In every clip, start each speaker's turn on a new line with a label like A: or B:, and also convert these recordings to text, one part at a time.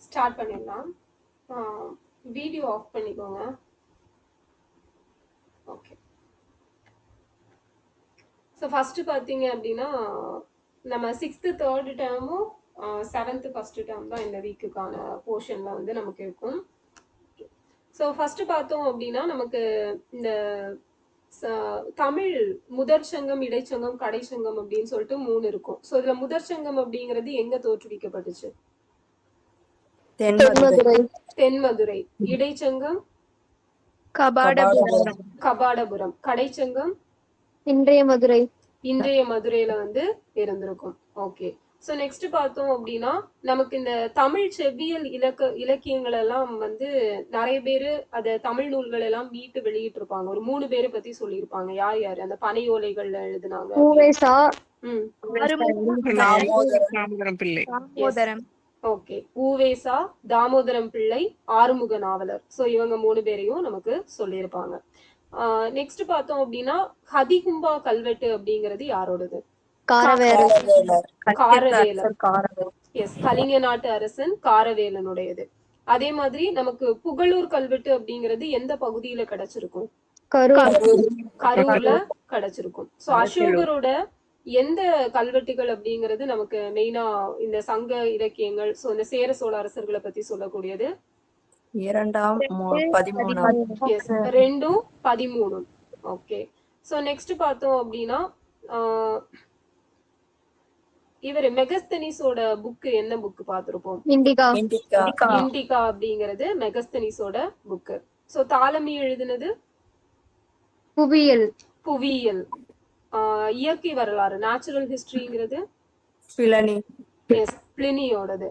A: Start பண்ணிடலாம். Video of பண்ணிக்கோங்க. Okay. So first பார்த்தீங்க அப்படின்னா நம்ம 6th 3rd டேர்மும் 7th first term தான் இந்த வீக்குக்கான போர்ஷன்ல வந்து நமக்கு இருக்கும். ஸோ ஃபர்ஸ்ட் பார்த்தோம் அப்படின்னா நமக்கு இந்த தமிழ் முதற்சங்கம், இடைச்சங்கம், கடைச்சங்கம் அப்படின்னு சொல்லிட்டு 3 இருக்கும். ஸோ இதுல முதற்சங்கம் அப்படிங்கிறது எங்க தோற்றுவிக்கப்பட்டுச்சு? தென்மதுரை. இடைச்சங்கம் கபாடபுரம். கடைச்சங்கம் இன்றைய மதுரையில வந்து இருந்திருக்கும். ஓகே. ஸோ நெக்ஸ்ட் பார்த்தோம் அப்படின்னா நமக்கு இந்த தமிழ் செவ்வியல் இலக்கியங்கள் எல்லாம் வந்து நிறைய பேரு அத தமிழ் நூல்கள் எல்லாம் மீட்டு வெளியிட்டு இருப்பாங்க. ஒரு 3 பேரை பத்தி சொல்லியிருப்பாங்க. யார் யாரு அந்த பனை ஓலைகள்ல எழுதினாங்க? ஓகே. ஊவேசா, தாமோதரம் பிள்ளை, ஆறுமுக நாவலர். ஸோ இவங்க 3 பேரையும் நமக்கு சொல்லியிருப்பாங்க. நெக்ஸ்ட் பார்த்தோம் அப்படின்னா ஹதிகும்பா கல்வெட்டு அப்படிங்கிறது யாரோடது? காரவேலர். எஸ், கலிங்க நாட்டு அரசன் காரவேலனுடையது. அதே மாதிரி நமக்கு புகழூர் கல்வெட்டு அப்படிங்கிறது எந்த பகுதியில கிடைச்சிருக்கும்? கரூர்ல கிடைச்சிருக்கும். சோ அசோகரோட எந்த கல்வெட்டுகள் அப்படிங்கிறது நமக்கு மெயினா இந்த சங்க இலக்கியங்கள், சோ இந்த சேர சோழ அரசர்களை பத்தி சொல்லக்கூடியது? 2-13. ஓகே. சோ நெக்ஸ்ட் பார்த்தோம் அப்படின்னா இவர் மெகஸ்தனிஸோட புக் என்ன புக் பார்த்திருப்போம்? இண்டிகா அப்படிங்கிறது மெகஸ்தனிஸோட புக். சோ தாலமி எழுதினது புவியியல். இயற்கை வரலாறு, நேச்சுரல் ஹிஸ்டரிங்கிறது பிளினியோடது.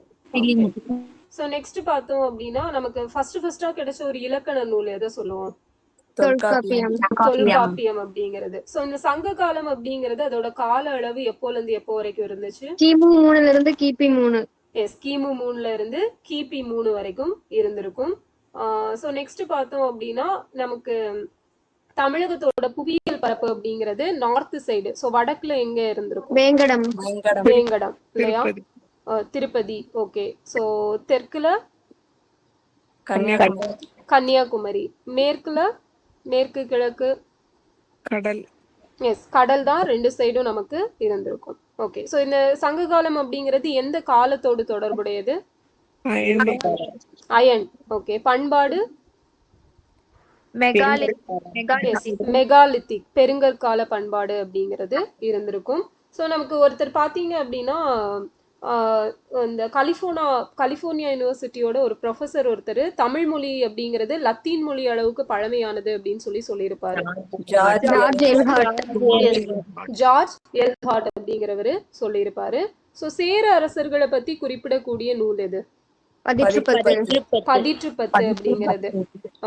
A: சோ நெக்ஸ்ட் பார்த்தோம் அப்படின்னா நமக்கு ஃபர்ஸ்டா கிடைச்ச ஒரு இலக்கண நூல் எதை சொல்லுவோம்? தொல்காப்பியம் அப்படிங்கிறது. சோ இந்த சங்க காலம் அப்படிங்கிறது அதோட கால அளவு எப்போல இருந்து எப்போ வரைக்கும் இருந்துச்சு? கிமு 3ல இருந்து கிபி 3. எஸ், கிமு 3ல இருந்து கிபி 3 வரைக்கும் இருந்திருக்கும். சோ நெக்ஸ்ட் பார்த்தோம் அப்படின்னா நமக்கு தமிழகத்தோட புவியியல் பரப்பு அப்படிங்கிறது நார்த் சைடு. சோ வடக்குல எங்க இருந்திருக்கும்? வேங்கடம் இல்லையா? திருப்பதி. ஓகே. சோ தெற்குல கன்னியாகுமரி. மேற்குல மேற்கு கிழக்கு கடல். எஸ், கடல் தான் 2 சைடும் நமக்கு இருந்திருக்கும். ஓகே. சோ இந்த சங்க காலம் அப்படிங்கிறது எந்த காலத்தோடு தொடர்புடையது? அயன். ஓகே. பண்பாடு மெகாலித்திக், பெருங்கற்கால பண்பாடு அப்படிங்கிறது இருந்திருக்கும். சோ நமக்கு ஒருத்தர் பாத்தீங்க அப்படின்னா இந்த கலிபோர்னியா யூனிவர்சிட்டியோட ஒரு ப்ரொஃபசர் ஒருத்தர் தமிழ் மொழி அப்படிங்கிறது லத்தீன் மொழி அளவுக்கு பழமையானது அப்படின்னு சொல்லியிருப்பாரு. ஜார்ஜ் எல்ஹார்ட் அப்படிங்கிறவரு சொல்லியிருப்பாரு. சோ சேர அரசர்களை பத்தி குறிப்பிடக்கூடிய நூல் எது? பதிற்றுப்பத்து அப்படிங்கிறது.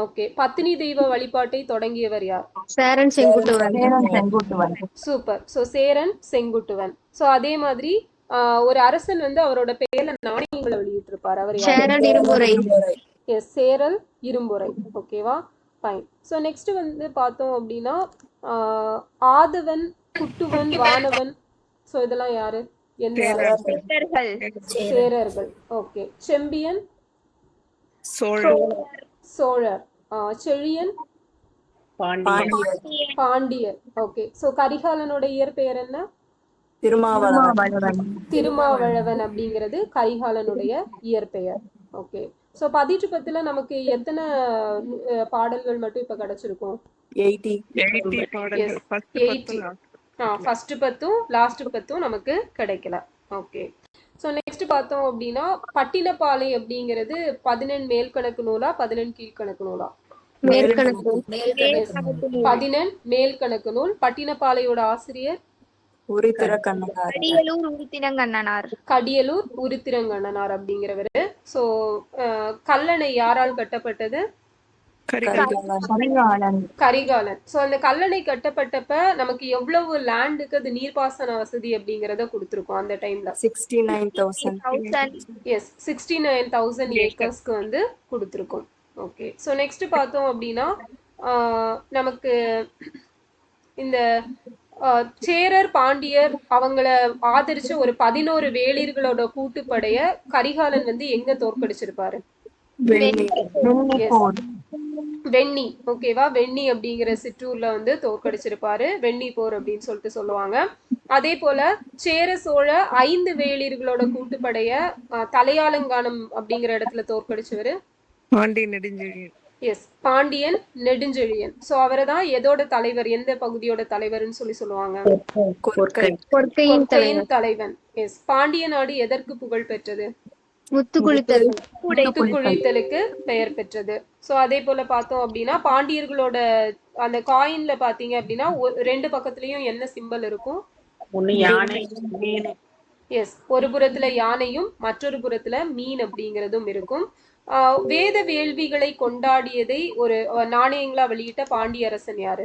A: ஓகே. பத்தினி தெய்வ வழிபாட்டை தொடங்கியவர் யார்? Cheran Senguttuvan. Super. So Cheran Senguttuvan. So அதே மாதிரி ஒரு அரசன் வந்து அவரோட பெயர்ல நாணயங்களை வெளியிட்டு இருப்பாரு. அவர் எஸ், சேரல் இரும்புரை. ஓகேவா? ஃபைன். சோ நெக்ஸ்ட் வந்து பார்த்தோம் அப்படின்னா ஆதவன், குட்டுவன், வானவன். சோ இதெல்லாம் யாரு? சேரர்கள். ஓகே. செம்பியன் சோழர். செழியன் பாண்டியர். ஓகே. சோ கரிகாலனோட இயற்பெயர் என்ன? திருமாவளவன் அப்படிங்கிறது கரிகாலனுடைய இயற்பெயர். ஓகே. சோ பதிற்றுப்பத்துல நமக்கு எத்தனை பாடல்கள் மட்டும் இப்ப கிடைச்சிருக்கும்? 80 ஃபர்ஸ்ட் 10ம் லாஸ்ட் 10ம் நமக்கு கிடைக்கல. ஓகே. சோ நெக்ஸ்ட் பார்த்தோம் அப்படின்னா பட்டினப்பாலை அப்படிங்கிறது 11 மேல்கணக்கு நூலா 11 கீழ்கணக்கு நூலா? 11 மேல்கணக்கு நூல். பட்டினப்பாலையோட ஆசிரியர் கடியலூர் உருத்திரங்கண்ணனார் அப்படிங்கிறவரு. சோ கல்லணை யாரால் கட்டப்பட்டது? கரிகாலன். சோ அந்த கல்லணை கட்டப்பட்டப்ப நமக்கு எவ்வளவு லேண்டுக்கு அது நீர்ப்பாசன வசதி அப்படிங்கறத கொடுத்திருக்கோம் அந்த டைம்ல? 69,000 ஏக்கர்ஸ்க்கு வந்து கொடுத்திருக்கோம். ஓகே. சோ நெக்ஸ்ட் பார்த்தோம் அப்படின்னா நமக்கு இந்த சேரர் பாண்டியர் அவங்கள ஆதரிச்ச ஒரு 11 வேளிர்களோட கூட்டுப்படைய கரிகாலன் வந்து எங்க தோற்கடிச்சிருப்பாரு? வெண்ணி. ஓகேவா? வெண்ணி அப்படிங்கிற சிற்றூர்ல வந்து தோற்கடிச்சிருப்பாரு. வெண்ணி போர் அப்படின்னு சொல்லிட்டு சொல்லுவாங்க. அதே போல சேர சோழ 5 வேளிர்களோட கூட்டுப்படைய தலையாலங்கானம் அப்படிங்கிற இடத்துல தோற்கடிச்சவரு
B: பாண்டியன் நெடுஞ்செழியன்.
A: எஸ், பாண்டியன் நெடுஞ்செழியன். சோ அவரை தான் எதோட தலைவர், எந்த பகுதியோட தலைவர்னு சொல்லுவாங்க? கொற்கையின் தலைவன். எஸ். பாண்டிய நாடு எதற்கு புகழ் பெற்றது? முத்துக்குளித்தலுக்கு பெயர் பெற்றது. சோ அதே போல பார்த்தோம் அப்படின்னா பாண்டியர்களோட அந்த காயின்ல பாத்தீங்க அப்படின்னா 2 பக்கத்துலயும் என்ன சிம்பல் இருக்கும்? எஸ், ஒரு புறத்துல யானையும் மற்றொரு புறத்துல மீன் அப்படிங்கிறதும் இருக்கும். வேத வேள்விகளை கொண்டாடியதை ஒரு நாணயங்களா வெளியிட்ட பாண்டிய அரசன் யாரு?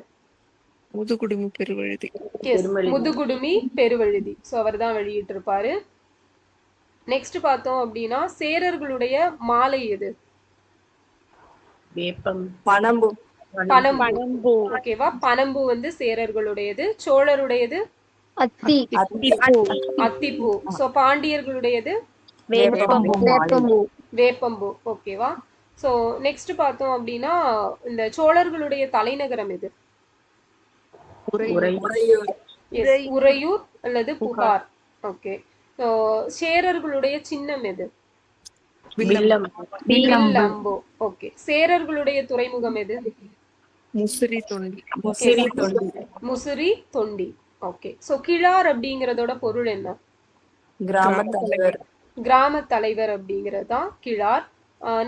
B: முதுகுடுமி பெருவழுதி.
A: எஸ், முதுகுடுமி பெருவழுதி. சோ அவர் தான் வெளியிட்டு இருப்பாரு. நெக்ஸ்ட் பார்த்தோம் அப்படின்னா சேரர்களுடைய மாலை எது?
B: பனம்பு.
A: பனம்பு. ஓகேவா? பனம்பு வந்து சேரர்களுடையது. சோழருடையது அத்திப்பூ. சோ பாண்டியர்களுடையது வேப்பம்பூ. ஓகேவா? சோ நெக்ஸ்ட் பார்த்தோம் அப்படின்னா இந்த சோழர்களுடைய தலைநகரம் எது? உறையூர் அல்லது புகார். ஓகே. சோ சேரர்களுடைய சின்னம் எது? வில்லம்பு. ஓகே. சேரர்களுடைய துறைமுகம் எது? முசிறி தொண்டி. ஓகே. சோ கிழார் அப்படிங்கறதோட பொருள் என்ன? கிராம தலைவர் அப்படிங்கிறது தான் கிழார்.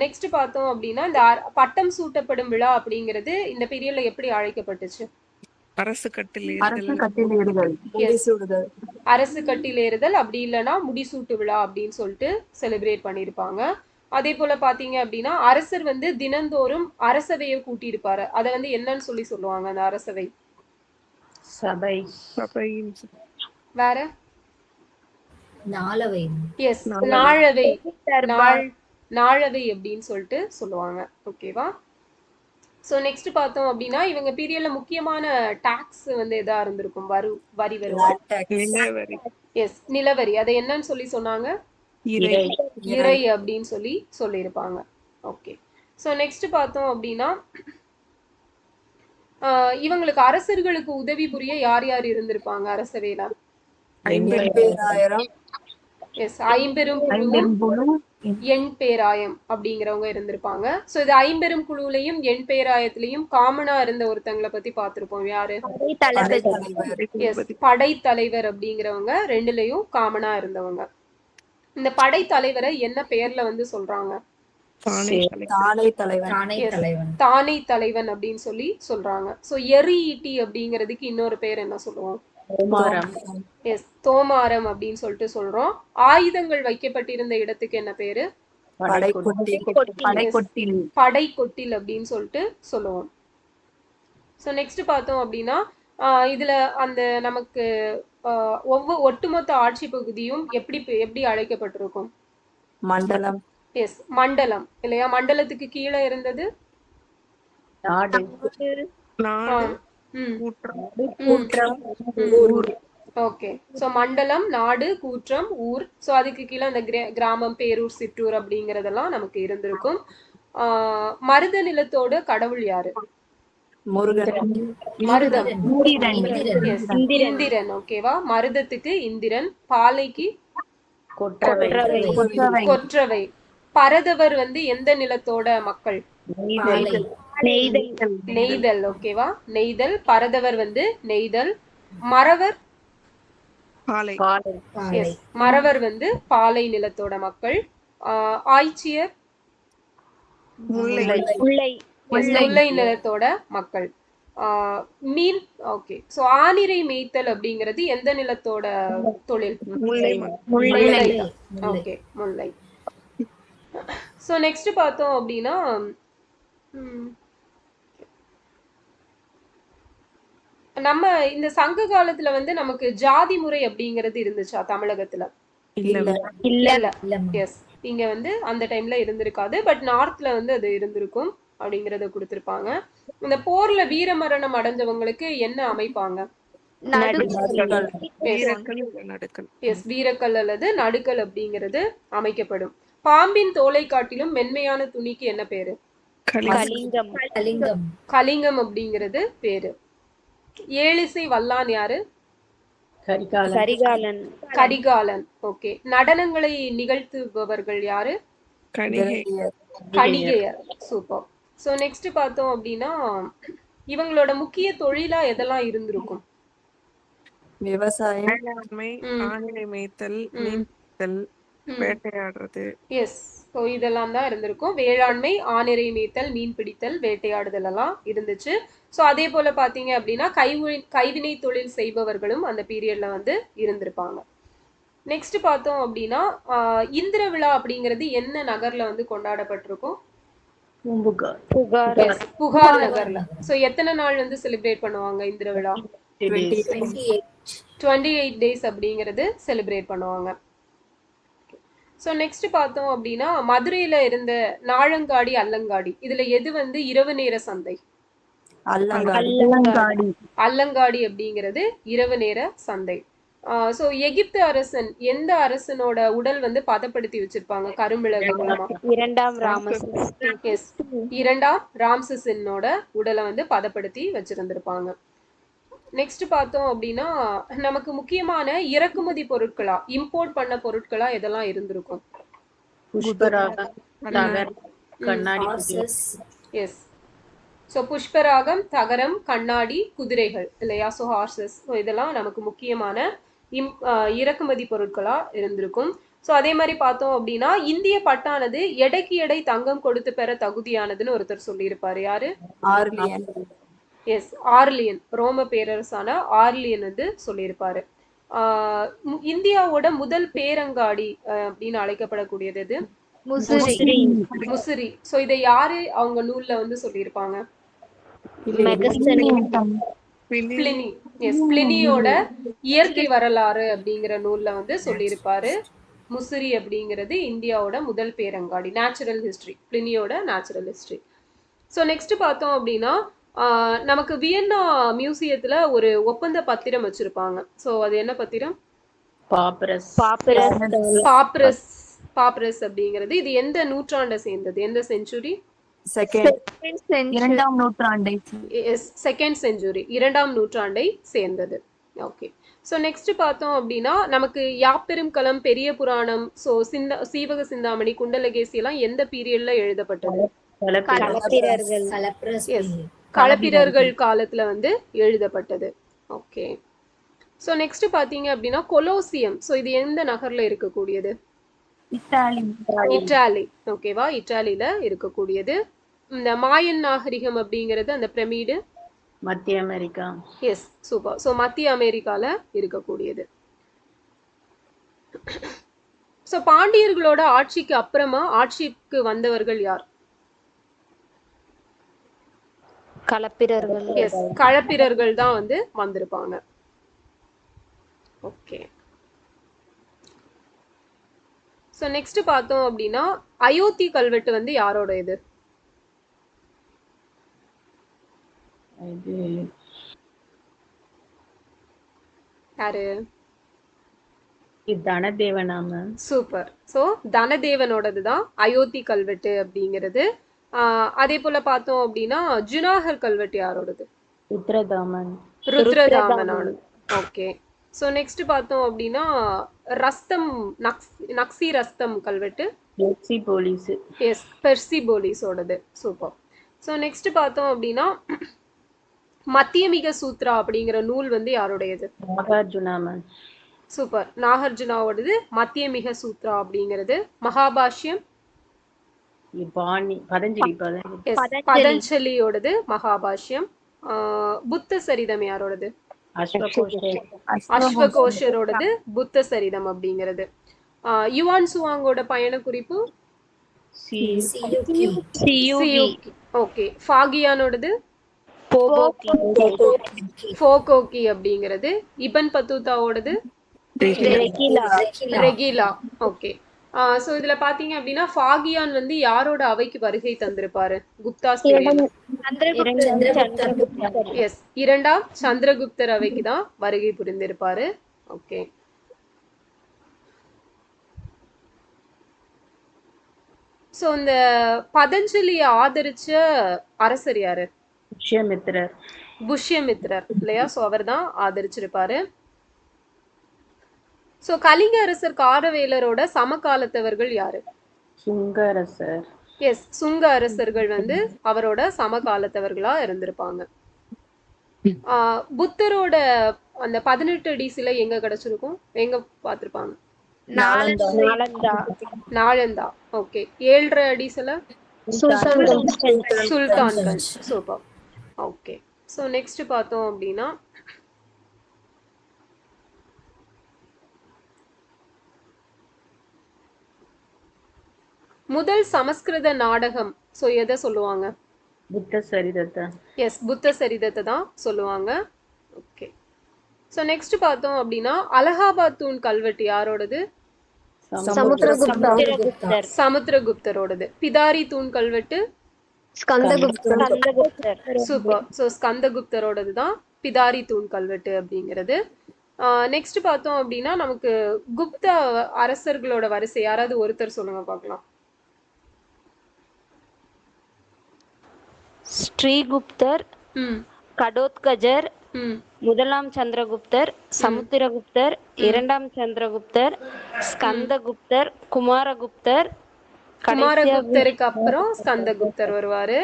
A: நெக்ஸ்ட் பார்த்தோம் அப்படின்னா இந்த பட்டம் சூட்டப்படும் விழா அப்படிங்கிறது இந்த பீரியட்ல எப்படி அழைக்கப்பட்டுச்சு?
B: அரசு கட்டில்
A: ஏறுதல், அப்படி இல்லைன்னா முடிசூட்டு விழா அப்படின்னு சொல்லிட்டு செலிப்ரேட் பண்ணியிருப்பாங்க. அதே போல பாத்தீங்க அப்படின்னா அரசர் வந்து தினந்தோறும் அரசவையை கூட்டியிருப்பாரு. அதை வந்து என்னன்னு சொல்லுவாங்க அந்த அரசவை?
C: சபை.
A: வேற
C: நாளவை.
A: எஸ், நாழவை. நாழவை அப்படின்னு சொல்லிட்டு சொல்லுவாங்க. ஓகேவா? ஸோ நெக்ஸ்ட் பார்த்தோம் அப்படின்னா இவங்க பீரியட்ல முக்கியமான டாக்ஸ் வந்து எதா இருந்திருக்கும்? வரி வருவாய். எஸ், நிலவரி. அதை என்னன்னு சொன்னாங்க? இறை அப்படின்னு சொல்லியிருப்பாங்க. ஓகே. ஸோ நெக்ஸ்ட் பார்த்தோம் அப்படின்னா இவங்களுக்கு அரசர்களுக்கு உதவி புரிய யார் யார் இருந்திருப்பாங்க அரசவையில? எஸ், ஐம்பெரும் குழுவும் எண் பேராயம் அப்படிங்கிறவங்க இருந்திருப்பாங்க. சோ இது ஐம்பெரும் குழுலையும் எண் பேராயத்திலையும் காமனா இருந்த ஒருத்தங்களை பத்தி பார்த்திருப்போம். யாரு? எஸ், படைத்தலைவர் அப்படிங்கிறவங்க ரெண்டுலயும் காமனா இருந்தவங்க. இந்த படைத்தலைவரை என்ன பெயர்ல வந்து சொல்றாங்க? தானை தலைவன் அப்படின்னு சொல்றாங்க. சோ எரி ஈட்டி அப்படிங்கிறதுக்கு இன்னொரு பேர் என்ன சொல்லுவோம்? எஸ், தோமாரம் அப்படின்னு சொல்லிட்டு சொல்றோம். ஆயுதங்கள் வைக்கப்பட்டிருந்த இடத்துக்கு என்ன பேரு? படைக்கொட்டில் அப்படின்னு சொல்லிட்டு சொல்லுவோம். சோ நெக்ஸ்ட் பார்த்தோம் அப்படின்னா இதுல அந்த நமக்கு ஒட்டுமொத்த ஆட்சி பகுதியும் எப்படி அழைக்கப்பட்டிருக்கும்?
B: மண்டலம்.
A: எஸ், மண்டலம் இல்லையா? மண்டலத்துக்கு கீழே இருந்தது ஓகே. சோ மண்டலம், நாடு, கூற்றம், ஊர். சோ அதுக்கு கீழே அந்த கிராமம், பேரூர், சிற்றூர் அப்படிங்கறதெல்லாம் நமக்கு இருந்திருக்கும். மருத நிலத்தோட கடவுள் யாரு? மருதம். இந்திரன். ஓகேவா? மருதத்துக்கு இந்திரன், பாலைக்கு கொற்றவை. பரதவர் வந்து எந்த நிலத்தோட மக்கள்? நெய்தல். ஓகேவா? நெய்தல். பரதவர் வந்து நெய்தல். மறவர் மறவர் வந்து பாலை நிலத்தோட மக்கள். ஆய்ச்சியர் முல்லை நிலத்தோட மக்கள். மீன். ஓகே. சோ ஆனிரை மேய்த்தல் அப்படிங்கிறது எந்த நிலத்தோட தொழில்? முல்லை. ஓகே, முல்லை. சோ நெக்ஸ்ட் பார்த்தோம் அப்படின்னா நம்ம இந்த சங்க காலத்துல வந்து நமக்கு ஜாதி முறை அப்படிங்கிறது இருந்துச்சா தமிழகத்துல? இல்ல. எஸ், இங்க வந்து அந்த டைம்ல இருந்திருக்காது. பட் நார்த்ல வந்து அது இருந்திருக்கும் அப்படிங்கறத கொடுத்திருப்பாங்க. இந்த போர்ல வீரமரணம் அடைஞ்சவங்களுக்கு என்ன அமைப்பாங்க?
B: நடுக்கல்.
A: Yes.
B: வீரக்கல் இல்ல நடுக்கல்.
A: எஸ், வீரக்கல் அல்லது நடுக்கல் அப்படிங்கிறது அமைக்கப்படும். பாம்பின் தோலை காட்டிலும் மென்மையான துணிக்கு என்ன பேரு?
B: கலிங்கம்.
A: கலிங்கம் அப்படிங்கிறது பேரு. ஏழிசை வல்லான் யாரு?
C: கரிகாலன்.
A: கரிகாலன். ஓகே. நடனங்களை நிகழ்த்துபவர்கள் யாரு?
B: கணிகை.
A: கணிகையர். சூப்பர். சோ நெக்ஸ்ட் பார்த்தோம் அப்படின்னா இவங்களோட முக்கிய தொழிலா எதெல்லாம் இருந்திருக்கும்?
B: விவசாயம்,
D: வேளாண்மை,
A: ம்.
D: ஆணிலை மேய்த்தல்,
A: ம்.
D: மீன் பிடித்தல்,
A: ம்.
D: வேட்டையாடுறது.
A: எஸ். ஸோ இதெல்லாம் தான் இருந்திருக்கும். வேளாண்மை, ஆணிரை மேய்த்தல், மீன் பிடித்தல், வேட்டையாடுதல் எல்லாம் இருந்துச்சு. ஸோ அதே போல பார்த்தீங்க அப்படின்னா கைவினை தொழில் செய்பவர்களும் அந்த பீரியட்ல வந்து இருந்திருப்பாங்க. நெக்ஸ்ட் பார்த்தோம் அப்படின்னா இந்திர விழா அப்படிங்கிறது என்ன நகர்ல வந்து கொண்டாடப்பட்டிருக்கும்?
C: பூம்புகார்.
A: Yes, புகார் நகர்ல. ஸோ எத்தனை நாள் வந்து செலிப்ரேட் பண்ணுவாங்க இந்திர விழா? 28 days அப்படிங்கிறது செலிப்ரேட் பண்ணுவாங்க. ஸோ நெக்ஸ்ட் பார்த்தோம் அப்படின்னா மதுரையில இருந்த நாழங்காடி, அல்லங்காடி, இதுல எது வந்து இரவு நேர சந்தை?
B: அல்லங்காடி.
A: அல்லங்காடி அப்படிங்கிறது இரவு நேர சந்தை. ஸோ எகிப்து அரசன் எந்த அரசனோட உடல் வந்து பதப்படுத்தி வச்சிருப்பாங்க கருமிளகு மூலமா? எஸ், இரண்டாம் ராம்சஸினோட உடலை வந்து பதப்படுத்தி வச்சிருந்திருப்பாங்க. நெக்ஸ்ட் பார்த்தோம் அப்படின்னா நமக்கு முக்கியமான இறக்குமதி பொருட்களா, இம்போர்ட் பண்ண பொருட்களா எதெல்லாம் இருந்திருக்கும்?
C: புஷ்பராகம், தகரம், கண்ணாடி,
A: எஸ். ஸோ புஷ்பராகம், தகரம், கண்ணாடி, குதிரைகள் இல்லையா? So horses. ஸோ இதெல்லாம் நமக்கு முக்கியமான இறக்குமதி பொருட்களா இருந்திருக்கும். ஸோ அதே மாதிரி பார்த்தோம் அப்படின்னா இந்திய பட்டானது எடைக்கு எடை தங்கம் கொடுத்து பெற தகுதியானதுன்னு ஒருத்தர் சொல்லியிருப்பாரு. யாரு? Yes, Aurelian. ரோம பேரரசான ஆர்லியன் வந்து சொல்லியிருப்பாரு. இந்தியாவோட முதல் பேரங்காடி அப்படின்னு அழைக்கப்படக்கூடியது எது? முசிறி. சோ இதை யாரு அவங்க நூல்ல வந்து சொல்லியிருப்பாங்க? பிளினி. எஸ், பிளினியோட இயற்கை வரலாறு அப்படிங்கிற நூல்ல வந்து சொல்லியிருப்பாரு. முசிறி அப்படிங்கிறது இந்தியாவோட முதல் பேரங்காடி. நேச்சுரல் ஹிஸ்டரி, பிளினியோட நேச்சுரல் ஹிஸ்டரி. ஸோ நெக்ஸ்ட் பார்த்தோம் அப்படின்னா நமக்கு வியன்னா மியூசியத்துல ஒரு ஒப்பந்த பத்திரம் வச்சிருப்பாங்க. ஸோ அது என்ன பத்திரம்? பாப்ரஸ் அப்படிங்கிறது இது எந்த நூற்றாண்டை சேர்ந்தது? எந்த செஞ்சுரி?
B: இரண்டாம் நூற்றாண்டை.
A: செகண்ட் செஞ்சுரி, இரண்டாம் நூற்றாண்டை சேர்ந்தது. ஓகே. ஸோ நெக்ஸ்ட் பார்த்தோம் அப்படின்னா நமக்கு யாப்பெரும் களம், பெரிய புராணம், ஸோ சீவக சிந்தாமணி, குண்டலகேசி எல்லாம் எந்த பீரியட்ல எழுதப்பட்டது? களப்பிரர்கள் காலத்துல வந்து எழுதப்பட்டது. ஓகே. ஸோ நெக்ஸ்ட் பாத்தீங்க அப்படின்னா கொலோசியம். ஸோ இது எந்த நகர்ல இருக்கக்கூடியது? இட்டாலி. ஓகேவா? இட்டாலியில இருக்கக்கூடியது. இந்த மாயன் நாகரிகம் அப்படிங்கிறது அந்த பிரமிடு
C: மத்திய அமெரிக்கா.
A: S, super. ஸோ மத்திய அமெரிக்கால இருக்கக்கூடியது. ஸோ பாண்டியர்களோட ஆட்சிக்கு அப்புறமா ஆட்சிக்கு வந்தவர்கள் யார்? எஸ், களப்பிரர்கள் தான் வந்து வந்திருப்பாங்க. ஓகே. ஸோ நெக்ஸ்ட் பார்த்தோம் அப்படின்னா அயோத்தி கல்வெட்டு வந்து யாரோட இது? யாரு?
C: தனதேவனாம.
A: சூப்பர். ஸோ தனதேவனோடது தான் அயோத்தி கல்வெட்டு அப்படிங்கிறது. அதே போல பார்த்தோம் அப்படின்னா ஜுனாகர் கல்வெட்டு யாரோடது? ருத்ரதாமனோட. ஓகே. ஸோ நெக்ஸ்ட் பார்த்தோம் அப்படின்னா ரஸ்தம், நக்சி ரஸ்தம் கல்வெட்டு எஸ், பெர்சிபோலிஸோடது. சூப்பர். ஸோ நெக்ஸ்ட் பார்த்தோம் அப்படின்னா மத்தியமிக சூத்ரா அப்படிங்கிற நூல் வந்து யாருடையது? சூப்பர். நாகார்ஜுனாவோடது மத்தியமிக சூத்ரா அப்படிங்கிறது. மகாபாஷ்யம் பதஞ்சலியோடது மகாபாஷ்யம். புத்த சரிதம் யாரோடது? அஸ்வகோஷரோடது புத்த சரிதம் அப்படிங்கிறது. யுவான் சுவாங்கோட பயண குறிப்பு ஓகே. ஃபாகியானோடது ஃபோகோகி அப்படிங்கிறது. இபன் பத்தூதாவோடது ரெகிலா. ஓகே. ஸோ இதுல பாத்தீங்க அப்படின்னா ஃபாகியான் வந்து யாரோட அவைக்கு வருகை தந்திருப்பாரு குப்தாஸ் பீரியட்ல? எஸ், இரண்டாம் சந்திரகுப்தர் அவைக்கு தான் வருகை புரிந்திருப்பாரு. ஓகே. ஸோ இந்த பதஞ்சலிய ஆதரிச்ச அரசர் யாரு?
C: புஷ்யமித்ரர்.
A: புஷ்யமித்ரர் இல்லையா? ஸோ அவர் தான் ஆதரிச்சிருப்பாரு. ஸோ கலிங்க அரசர் காரவேலரோட சமகாலத்தவர்கள் யாரு?
C: சுங்க அரசர்.
A: எஸ், சுங்க அரசர்கள் வந்து அவரோட சமகாலத்தவர்களா இருந்திருப்பாங்க. புத்தரோட அந்த 18 அடி சிலை எங்க கிடைச்சிருக்கும், எங்க பார்த்திருப்பாங்க? நாலந்தா. ஓகே. 7.5 அடி சிலை Sultanganj. Super. Okay. So next பார்த்தோம் அப்படின்னா முதல் சமஸ்கிருத நாடகம் ஸோ எதை சொல்லுவாங்க?
C: புத்த சரிதத்தை.
A: எஸ், புத்த சரிதத்தை தான் சொல்லுவாங்க. ஓகே. ஸோ நெக்ஸ்ட் பார்த்தோம் அப்படின்னா அலகாபாத் தூண் கல்வெட்டு யாரோடது? சமுத்திரகுப்தரோடது. பிதாரி தூண் கல்வெட்டு சூப்பர். ஸோ ஸ்கந்தகுப்தரோடது தான் பிதாரி தூண் கல்வெட்டு அப்படிங்கிறது. நெக்ஸ்ட் பார்த்தோம் அப்படின்னா நமக்கு குப்த அரசர்களோட வரிசை யாராவது ஒருத்தர் சொல்லுங்க பார்க்கலாம்.
E: ஸ்ரீகுப்தர், கடோத்கஜர், முதலாம் சந்திரகுப்தர், சமுத்திரகுப்தர், இரண்டாம் சந்திரகுப்தர், ஸ்கந்தகுப்தர், குமாரகுப்தர்.
A: குமாரகுப்தருக்கு அப்புறம் ஸ்கந்தகுப்தர் வருவாரு.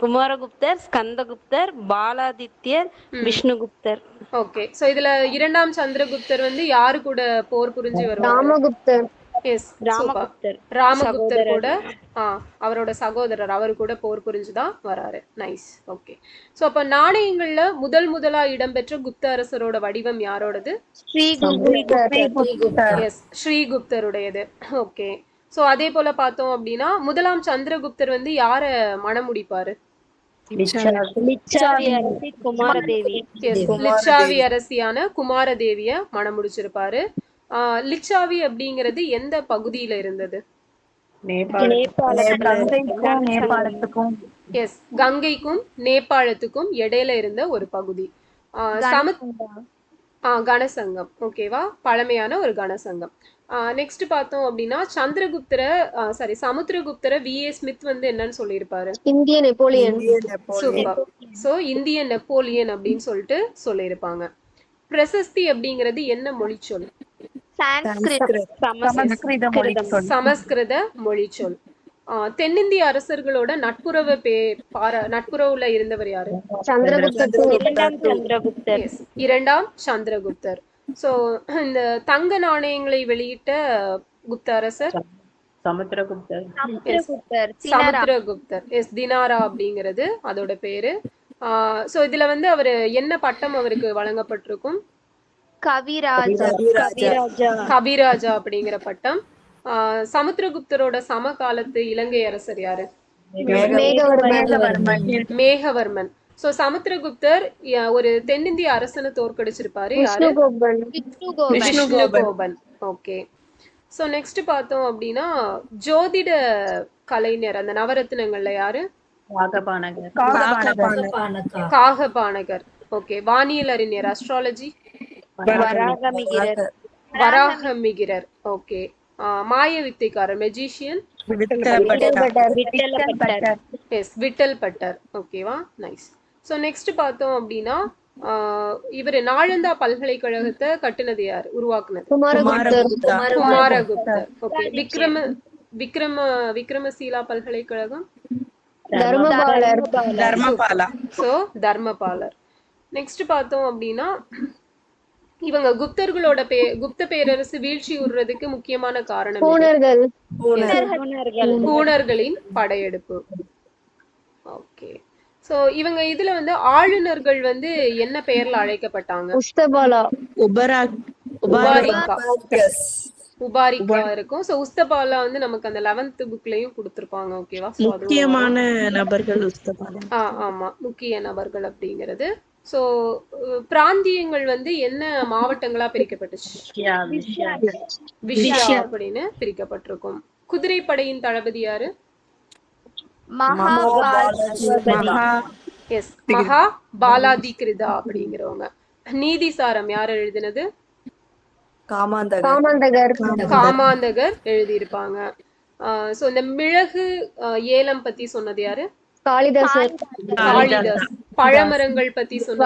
E: குமாரகுப்தர், ஸ்கந்தகுப்தர், பாலாதித்யர், விஷ்ணுகுப்தர்.
A: ஓகே. சோ இதுல இரண்டாம் சந்திரகுப்தர் வந்து யாரு கூட போர் புரிஞ்சு வருவாரு?
E: ராமகுப்தர்.
A: எஸ், ராமகுப்தர் கூட அவரோட சகோதரர் அவரு கூட போர் புரிஞ்சுதான் வராரு. நைஸ். ஓகே. சோ அப்ப நாணயங்கள்ல முதலா இடம்பெற்ற குப்த அரசரோட வடிவம் யாரோடது? எஸ், ஸ்ரீகுப்தருடையது. ஓகே. சோ அதே போல பார்த்தோம் அப்படின்னா முதலாம் சந்திரகுப்தர் வந்து யார மணம் முடிப்பாரு? லிச்சாவி அரசியான குமாரதேவிய மணம் முடிச்சிருப்பாரு. லிச்சாவி அப்படிங்கிறது எந்த பகுதியில இருந்தது? எஸ், கங்கைக்கும் நேபாளத்துக்கும் இடையில இருந்த ஒரு பகுதி. கனசங்கம். ஓகேவா? பழமையான ஒரு கனசங்கம். நெக்ஸ்ட் பார்த்தோம் அப்படின்னா சமுத்திரகுப்தர வி.ஏ. ஸ்மித் வந்து என்னன்னு சொல்லியிருப்பாரு?
E: இந்திய நெப்போலியன்.
A: சூப்பர். சோ இந்திய நெப்போலியன் அப்படின்னு சொல்லிட்டு சொல்லியிருப்பாங்க. பிரசஸ்தி அப்படிங்கிறது என்ன மொழிச்சொல்? சமஸ்கிருத மொழிச்சொல். தென்னிந்திய அரசர்களோட நட்புறவுல இருந்தவர் யாரு? இரண்டாம் சந்திரகுப்தர். சோ இந்த தங்க நாணயங்களை வெளியிட்ட குப்த அரசர் சமுத்திரகுப்தர். எஸ், தினாரா அப்படிங்கிறது அதோட பேரு. சோ இதுல வந்து அவரு என்ன பட்டம் அவருக்கு வழங்கப்பட்டிருக்கும்? கவிராஜா அப்படிங்கிற பட்டம். சமுத்திரகுப்தரோட சமகாலத்து இலங்கை அரசர் யாரு? மேகவர்மன். சோ சமுத்திரகுப்தர் ஒரு தென்னிந்திய அரசனை தோற்கடிச்சிருப்பாரு. யாரு? விஷ்ணுகோபன். ஓகே. சோ நெக்ஸ்ட் பார்த்தோம் அப்படின்னா ஜோதிட கலைஞர் அந்த நவரத்னங்கள்ல யாரு? காகபானகர். ஓகே. வானியல் அறிஞர் அஸ்ட்ராலஜி வராகமிகிரர். ஓகே. மாய வித்தைக்காரர் மெஜிஷியன் விட்டல் பட்டர். ஓகேவா? நைஸ். சோ நெக்ஸ்ட் பார்த்தோம் அப்படின்னா இவர் நாலந்தா பல்கலைக்கழகத்தை கட்டுனது யாரு, உருவாக்குனது? குமாரகுப்தர். ஓகே. விக்ரமசீலா பல்கலைக்கழகம் தர்மபாலர். நெக்ஸ்ட் பார்த்தோம் அப்படின்னா இவங்க குப்தர்களோட குப்த பேரரசு வீழ்ச்சி உறுறதுக்கு முக்கியமான காரணம் ஹூணர்களின் படையெடுப்பு. ஓகே. சோ இவங்க இதுல வந்து ஆளுநர்கள் வந்து என்ன பெயர்ல அழைக்கப்பட்டாங்க? உபாரிகா இருக்கும். சோ உஸ்தபாலா வந்து நமக்கு அந்த 11th புக்லயும் கொடுத்திருப்பாங்க. ஓகேவா?
B: முக்கியமான நபர்கள் உஸ்தபாலா.
A: ஆமா, முக்கிய நபர்கள் அப்படிங்கிறது ஸோ பிராந்தியங்கள் வந்து என்ன மாவட்டங்களா பிரிக்கப்பட்டுச்சு? விஷயா அப்படின்னு பிரிக்கப்பட்டிருக்கும். குதிரைப்படையின் தளபதி யாரு? எஸ், மகா பாலாதிகிருதா அப்படிங்கிறவங்க. நீதிசாரம் யார் எழுதினது? காமாந்தகர் எழுதியிருப்பாங்க. சோ இந்த மிளகு ஏலம் பத்தி சொன்னது யாரு? காளிதாஸ். பழமரங்கள் பத்தி சொன்னது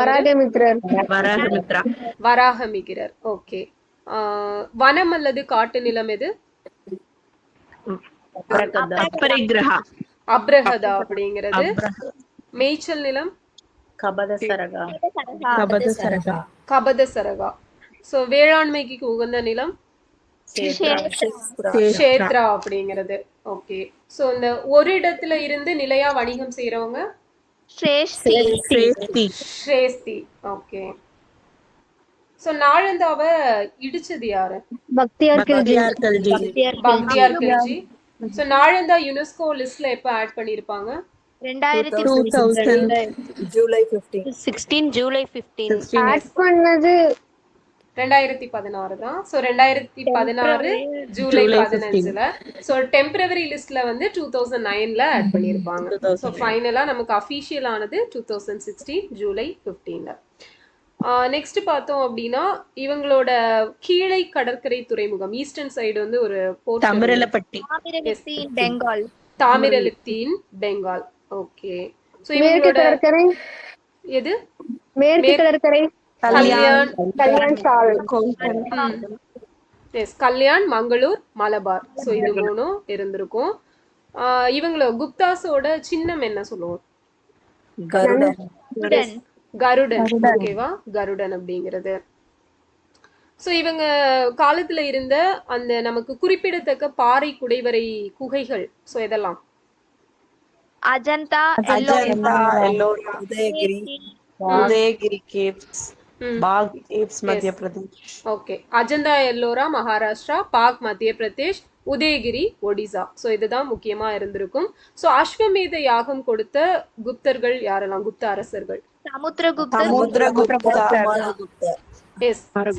A: வராகமிகிரர். ஓகே. வனம் அல்லது காட்டு நிலம் எது? அப்ரஹதா அப்படிங்கிறது. மேய்ச்சல் நிலம்? கபதசரகா. சோ வேளாண்மைக்கு உகந்த நிலம்? க்ஷேத்ரா அப்படிங்கிறது. ஓகே. சோ இந்த ஒரு இடத்துல இருந்து நிலையா வணிகம் செய்யறவங்க? ஸ்ரேஸ்தி. ஓகே. சோ நாளந்தாவ இடிச்சது யாரு? பக்தியார் கில்ஜி. சோ நாளந்தா யுனெஸ்கோ லிஸ்ட்ல எப்ப ஆட் பண்ணிருப்பாங்க?
E: 2016 ஜூலை 15
A: ஆட் பண்ணது 2016 தான். ஸோ 2016 ஜூலை 15ல. ஸோ டெம்பரவரி லிஸ்ட்ல வந்து 2009ல ஆட் பண்ணியிருப்பாங்க. ஸோ ஃபைனலா நமக்கு அஃபீஷியல் ஆனது 2016 ஜூலை 15ல. நெக்ஸ்ட் பார்த்தோம் அப்படின்னா இவங்களோட கீழை கடற்கரை துறைமுகம் ஈஸ்டர்ன் சைடு வந்து ஒரு போர்ட் தாமிரலிப்தியின் பெங்கால். ஓகே. ஸோ இவங்களோட எது? மேற்கு கடற்கரை கல்யாண், மங்களூர், மலபார். சோ இது மூணும் இருந்திருக்கும். இவங்கள குப்தாஸோட சின்னம் என்ன சொல்லுவோம்? கருடன். ஓகேவா? கருடன் அப்படிங்கிறது. சோ இவங்க காலத்துல இருந்த அந்த நமக்கு குறிப்பிடத்தக்க பாறை குடைவரை குகைகள் சோ இதெல்லாம்
E: அஜந்தா,
B: உதயகிரி கேவ்ஸ், பாக் கேவ்ஸ் மத்திய பிரதேஷ்.
A: ஓகே. அஜந்தா எல்லோரா மகாராஷ்டிரா, பாக் மத்திய பிரதேஷ், உதயகிரி ஒடிசா. சோ இதுதான் முக்கியமா இருந்திருக்கும். சோ அஸ்வமேத யாகம் கொடுத்த குப்தர்கள் யாரெல்லாம்? குப்த அரசர்கள்?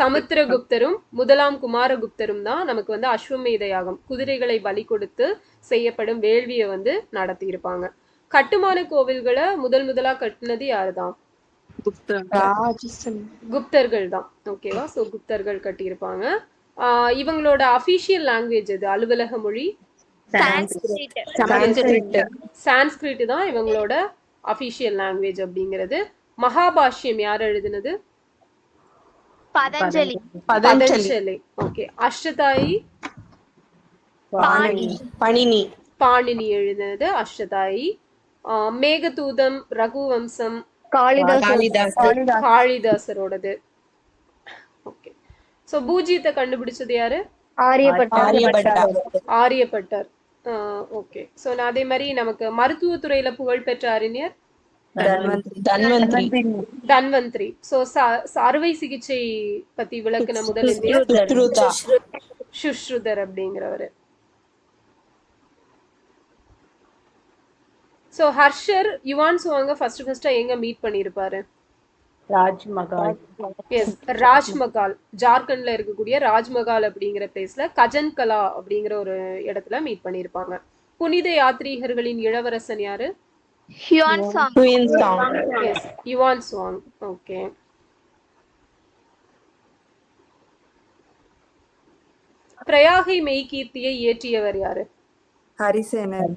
A: சமுத்திரகுப்தரும் முதலாம் குமாரகுப்தரும் தான் நமக்கு வந்து அஸ்வமேத யாகம் குதிரைகளை பலி கொடுத்து செய்யப்படும் வேள்வியை வந்து நடத்தி இருப்பாங்க. கட்டுமான கோவில்களை முதலா கட்டினது யாருதான்? குப்தர்கள் தான். ஓகேவா? சோ குப்தர்கள் கட்டியிருப்பாங்க. இவங்களோட அபிஷியல் லாங்குவேஜ் எது? அலுவலக மொழி சான்ஸ்கிரிட் தான் இவங்களோட அபிஷியல் லாங்குவேஜ் அப்படிங்கிறது. மகாபாஷ்யம் யார் எழுதினது? பதஞ்சலி. ஓகே. அஷ்டதாயி பாணினி எழுதினது அஷ்டதாயி. மேகதூதம், ரகுவம்சம் காளிதாசரோடது. ஓகே. சோ பூஜ்ஜியத்தை கண்டுபிடிச்சது யாரு? ஆரியப்பட்டர். ஓகே. சோ அதே மாதிரி நமக்கு மருத்துவத்துறையில புகழ்பெற்ற அறிஞர் தன்வந்திரி. சோ அறுவை சிகிச்சை பத்தி விளக்குன முதல் இந்தியர் சுஷ்ருதர் அப்படிங்கிறவரு. சோ ஹர்ஷர் யுவான் சுவாங்க ஃபர்ஸ்ட் எங்க மீட் பண்ணிருப்பாரு? ராஜ்மகால். ஜார்க்கண்ட்ல இருக்கக்கூடிய ராஜ்மகால் அப்படிங்கிற பிளேஸ்ல கஜன்கலா அப்படிங்கிற ஒரு இடத்துல மீட் பண்ணிருப்பாங்க. புனித யாத்ரீகர்களின் இளவரசன் யாரு? Yuan Chwang. ஓகே. பிரயாகை மெய்கீர்த்தியை இயற்றியவர் யாரு? ஹரிசேனர்.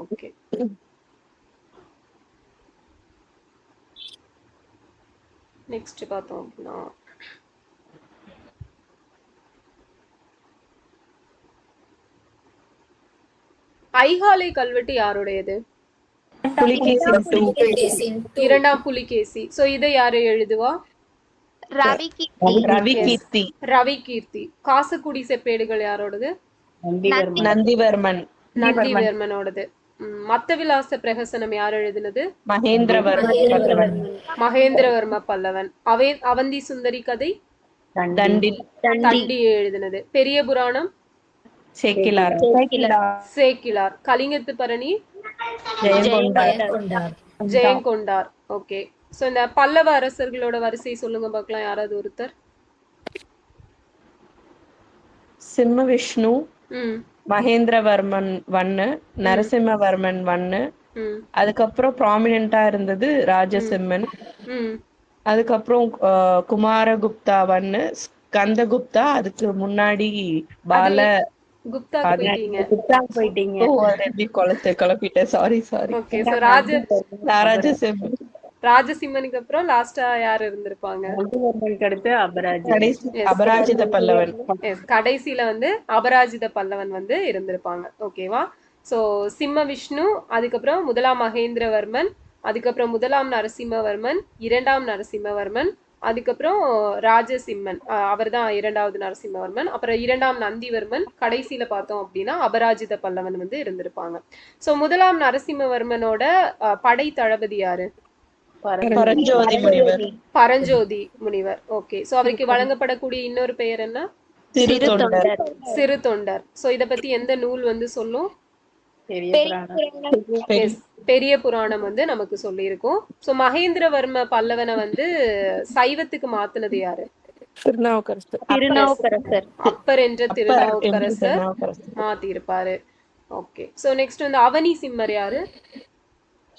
A: ஓகே. நெக்ஸ்ட் பார்த்தோம் அப்படின்னா ஐகாலை கல்வெட்டு யாருடையது? இரண்டாம் புலிகேசி. சோ இதை யாரு எழுதுவா? ரவி கீர்த்தி. காசக்குடி செப்பேடுகள் யாரோடது? நந்திவர்மனோடது. மத்த விலாச பிரகசனம் யார் எழுதினது? மகேந்திரவர்ம பல்லவன். அவந்தி சுந்தரி கதை தண்டி எழுதினது. பெரிய புராணம் சேக்கிலார். கலிங்கத்து பரணி ஜெயங்கொண்டார். ஓகே. சோ இந்த பல்லவ அரசர்களோட வரிசை சொல்லுங்க பார்க்கலாம், யாராவது ஒருத்தர்.
B: சிம்ம விஷ்ணு,
A: ம்
B: மகேந்திரவர்மன் 1, நரசிம்மவர்மன் 1,
A: ம்
B: அதுக்கப்புறம் ப்ராமினெண்டா இருந்தது ராஜசிம்மன்,
A: ம்
B: அதுக்கப்புறம் குமாரகுப்தா 1, ஸ்கந்தகுப்தா, அதுக்கு முன்னாடி பால
A: குப்தாக்கு போயிட்டீங்க.
C: போயிட்டீங்க.
B: ஓ அது எப்படி குழப்பிட்டேன், சாரி.
A: ஓகே. சோ
B: ராஜசிம்மன்
A: ராஜசிம்மனுக்கு அப்புறம் லாஸ்டா யார் இருந்திருப்பாங்க?
C: நந்திவர்மனுக்கு அடுத்து அபராஜி.
B: கடைசி
A: Yes.
B: அபராஜித பல்லவன்.
A: எஸ், கடைசியில வந்து அபராஜித பல்லவன் வந்து இருந்திருப்பாங்க. ஓகேவா? சோ சிம்ம விஷ்ணு, அதுக்கப்புறம் முதலாம் மகேந்திரவர்மன், அதுக்கப்புறம் முதலாம் நரசிம்மவர்மன், இரண்டாம் நரசிம்மவர்மன், அதுக்கப்புறம் ராஜசிம்மன், அவர்தான் இரண்டாவது நரசிம்மவர்மன், அப்புறம் இரண்டாம் நந்திவர்மன், கடைசியில பார்த்தோம் அப்படின்னா அபராஜித பல்லவன் வந்து இருந்திருப்பாங்க. சோ முதலாம் நரசிம்மவர்மனோட படை தளபதி யாரு?
B: பரஞ்சோதி முனிவர்.
A: பரஞ்சோதி முனிவர். ஓகே. சோ அவருக்கு வழங்கப்படக்கூடிய இன்னொரு பெயர் என்ன?
B: சிறு தொண்டர்.
A: சிறு தொண்டர். சோ இத பத்தி எந்த நூல் வந்து சொல்லும்?
C: பெரிய புராணம்.
A: Yes, பெரிய புராணம் வந்து நமக்கு சொல்லியிருக்கும். சோ மகேந்திரவர்ம பல்லவனை வந்து சைவத்துக்கு மாத்துனது யாரு?
E: திருநாவுக்கரசர்.
A: அப்பர் என்ற திருநாவுக்கரசர்
B: திருநாவுக்கரசர்.
A: மாத்தி இருப்பாரு. ஓகே. சோ நெக்ஸ்ட் வந்து அவனி சிம்மர் யாரு?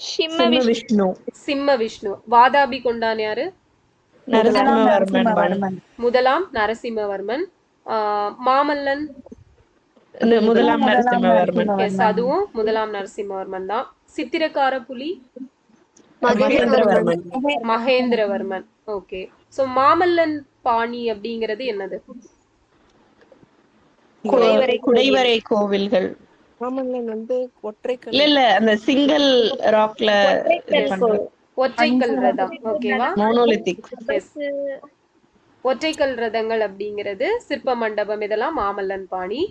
E: சிம்ம
B: சிம்ம விஷ்ணு,
A: சிம்ம விஷ்ணு. வாதாபி கொண்டான் யாரு?
B: நரசிம்மவர்மன் 1,
A: முதலாம் நரசிம்மவர்மன். மாமல்லன்.
B: முதலாம் நரசிம்மவர்மன்.
A: எஸ், அதுவும் முதலாம் நரசிம்மவர்மன் தான். சித்திரக்கார புலி
B: மகேந்திரவர்மன்.
A: மகேந்திரவர்மன். ஓகே. சோ மாமல்லன் பாணி அப்படிங்கிறது என்னது?
B: குடைவரை கோவில்கள்.
D: மாமல்லன் வந்து ஒற்றை
B: இல்ல அந்த சிங்கிள் ராக்ல
A: ஒற்றைக்கல் ரதம். ஓகேவா?
B: மோனோலித்திக்.
A: எஸ், ஒற்றைக்கல் ரதங்கள் அப்படிங்கிறது சிற்ப மண்டபம், இதெல்லாம் மாமல்லன் பாணி.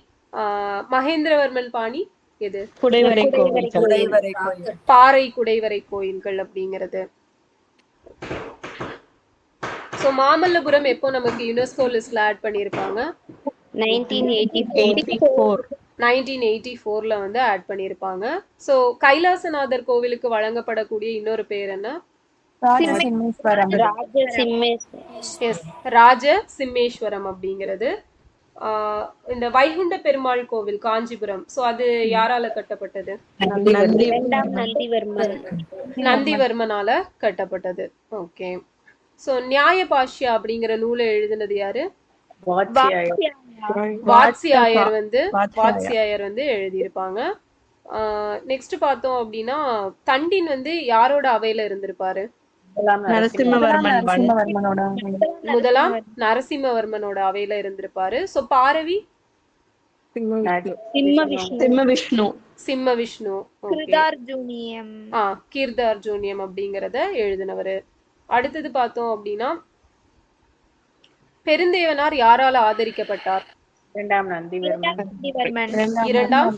A: மகேந்திரவர்மன் பாணி எது?
B: குடைவரை கோவில்கள்.
A: பாறை குடைவரை கோயில்கள் அப்படிங்கிறது. சோ மாமல்லபுரம் எப்போ நமக்கு யுனெஸ்கோ லிஸ்ட்ல ஆட் பண்ணிருப்பாங்க?
E: 1984.
A: 1984ல வந்து ஆட் பண்ணிருப்பாங்க. சோ கைலாசநாதர் கோவிலுக்கு வழங்கப்படக்கூடிய இன்னொரு பேர் என்ன? எஸ், ராஜ சிம்மேஸ்வரம் அப்படிங்கிறது. இந்த வைகுண்ட பெருமாள் கோவில் காஞ்சிபுரம், சோ அது யாரால கட்டப்பட்டது? நந்திவர்மனால கட்டப்பட்டது. ஓகே. சோ நியாய பாஷ்யா அப்படிங்கிற நூலை எழுதினது யாரு? வாத்ஸ்யாயர் வந்து எழுதியிருப்பாங்க. நெக்ஸ்ட் பார்த்தோம் அப்படின்னா தண்டின் வந்து யாரோட அவையில இருந்திருப்பாரு? முதலாம் நரசிம்மவர்மனோட அவையில இருந்திருப்பாரு. சோ பாரவி சிம்ம விஷ்ணு. கீர்தார்ஜுனியம் அப்படிங்கறத எழுதினவரு. அடுத்தது பார்த்தோம் அப்படின்னா பெருந்தேவனார் யாரால ஆதரிக்கப்பட்டார்? இரண்டாம்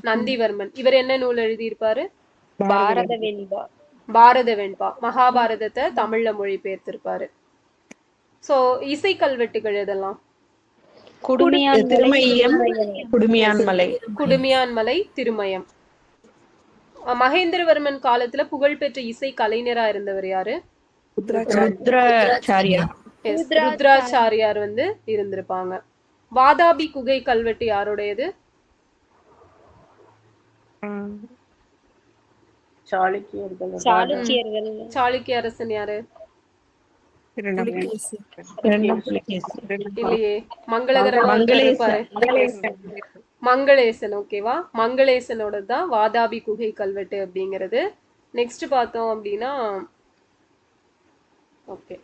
A: நந்திவர்மன். இவர் என்ன நூல் எழுதியிருப்பாரு? பாரத வெண்பா, மகாபாரதத்தை தமிழ்ல மொழிபெயர்த்திருப்பாரு. சோ இசை கல்வெட்டுகள் எதெல்லாம்? குடுமியான்மலை, திருமயம். மகேந்திரவர்மன் காலத்துல புகழ்பெற்ற இசை கலைஞரா இருந்தவர் யாரு? ருத்ராச்சாரியார் வந்து இருந்திருப்பாங்க. வாதாபி குகை கல்வெட்டு யாருடையது? சாளுக்கிய அரசன் யாரு? இல்லையே, மங்களகரமா இருப்பாரு. மங்களேசன். ஓகேவா? மங்களேசனோட தான் வாதாபி குகை கல்வெட்டு அப்படிங்கிறது. நெக்ஸ்ட் பார்த்தோம் அப்படின்னா ஓகே,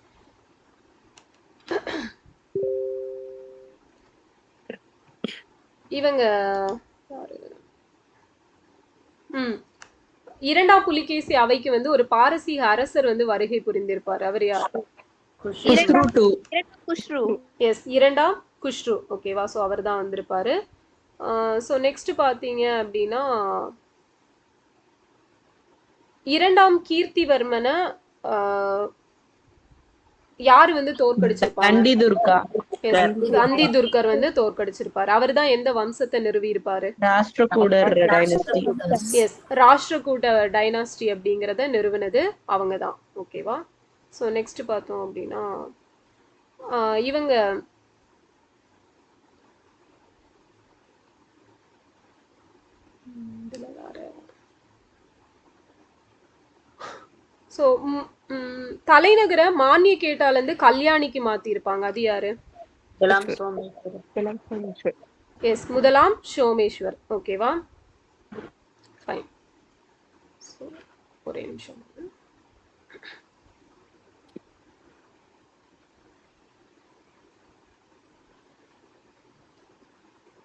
A: இவங்க இரண்டாம் புலிகேசி அவைக்கு வந்து ஒரு பாரசீக அரசர் வந்து வருகை புரிந்திருப்பார். அவர் யார்? எஸ், இரண்டாம் குஷ்ரு. ஓகேவா? சோ அவர் தான் வந்திருப்பாரு. சோ நெக்ஸ்ட் பாத்தீங்க அப்படின்னா இரண்டாம் கீர்த்திவர்மனை யாரு வந்து தோற்கடிச்சிருப்பாங்க? கந்தி துர்கர் வந்து தோற்கடிச்சிருப்பாரு. அவர் தான் எந்த வம்சத்தை நிறுவி இருப்பாரு?
B: Rashtrakuta dynasty.
A: S, Rashtrakuta dynasty அப்படிங்கிறத நிறுவனது அவங்க தான். ஓகேவா? ஸோ நெக்ஸ்ட் பார்த்தோம் அப்படின்னா இவங்க ஸோ தலைநகர மானிய கேட்டால இருந்து கல்யாணிக்கு மாத்தி இருப்பாங்க. அது யாரு? எஸ், முதலாம் சோமேஸ்வர். ஓகேவா? ஃபைன். ஒரே நிமிஷம்.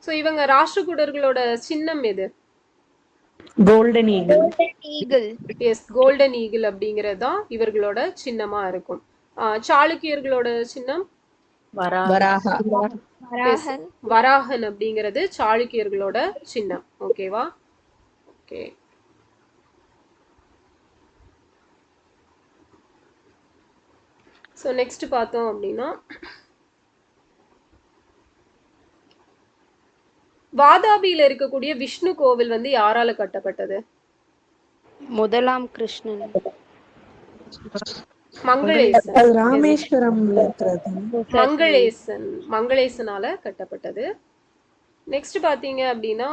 A: ஸோ இவங்க ராஷ்டிரகூடர்களோட சின்னம் எது?
B: Golden eagle.
E: Eagle.
A: Yes, golden eagle அப்படிங்கிறது தான் இவர்களோட சின்னமா இருக்கும். சாளுக்கியர்களோட சின்னம்
B: வராஹா.
E: வராகன்.
A: வராகன் அப்படிங்கிறது சாளுக்கியர்களோட சின்னம். ஓகேவா? ஓகே. ஸோ நெக்ஸ்ட் பார்த்தோம் அப்படின்னா வாதாபியில இருக்கக்கூடிய விஷ்ணு கோவில் வந்து யாரால கட்டப்பட்டது?
F: முதலாம் கிருஷ்ணன்.
A: மங்களேசன்.
D: ராமேஸ்வரம்ல இருக்கிறது.
A: மங்களேசனால கட்டப்பட்டது. நெக்ஸ்ட் பாத்தீங்க அப்படின்னா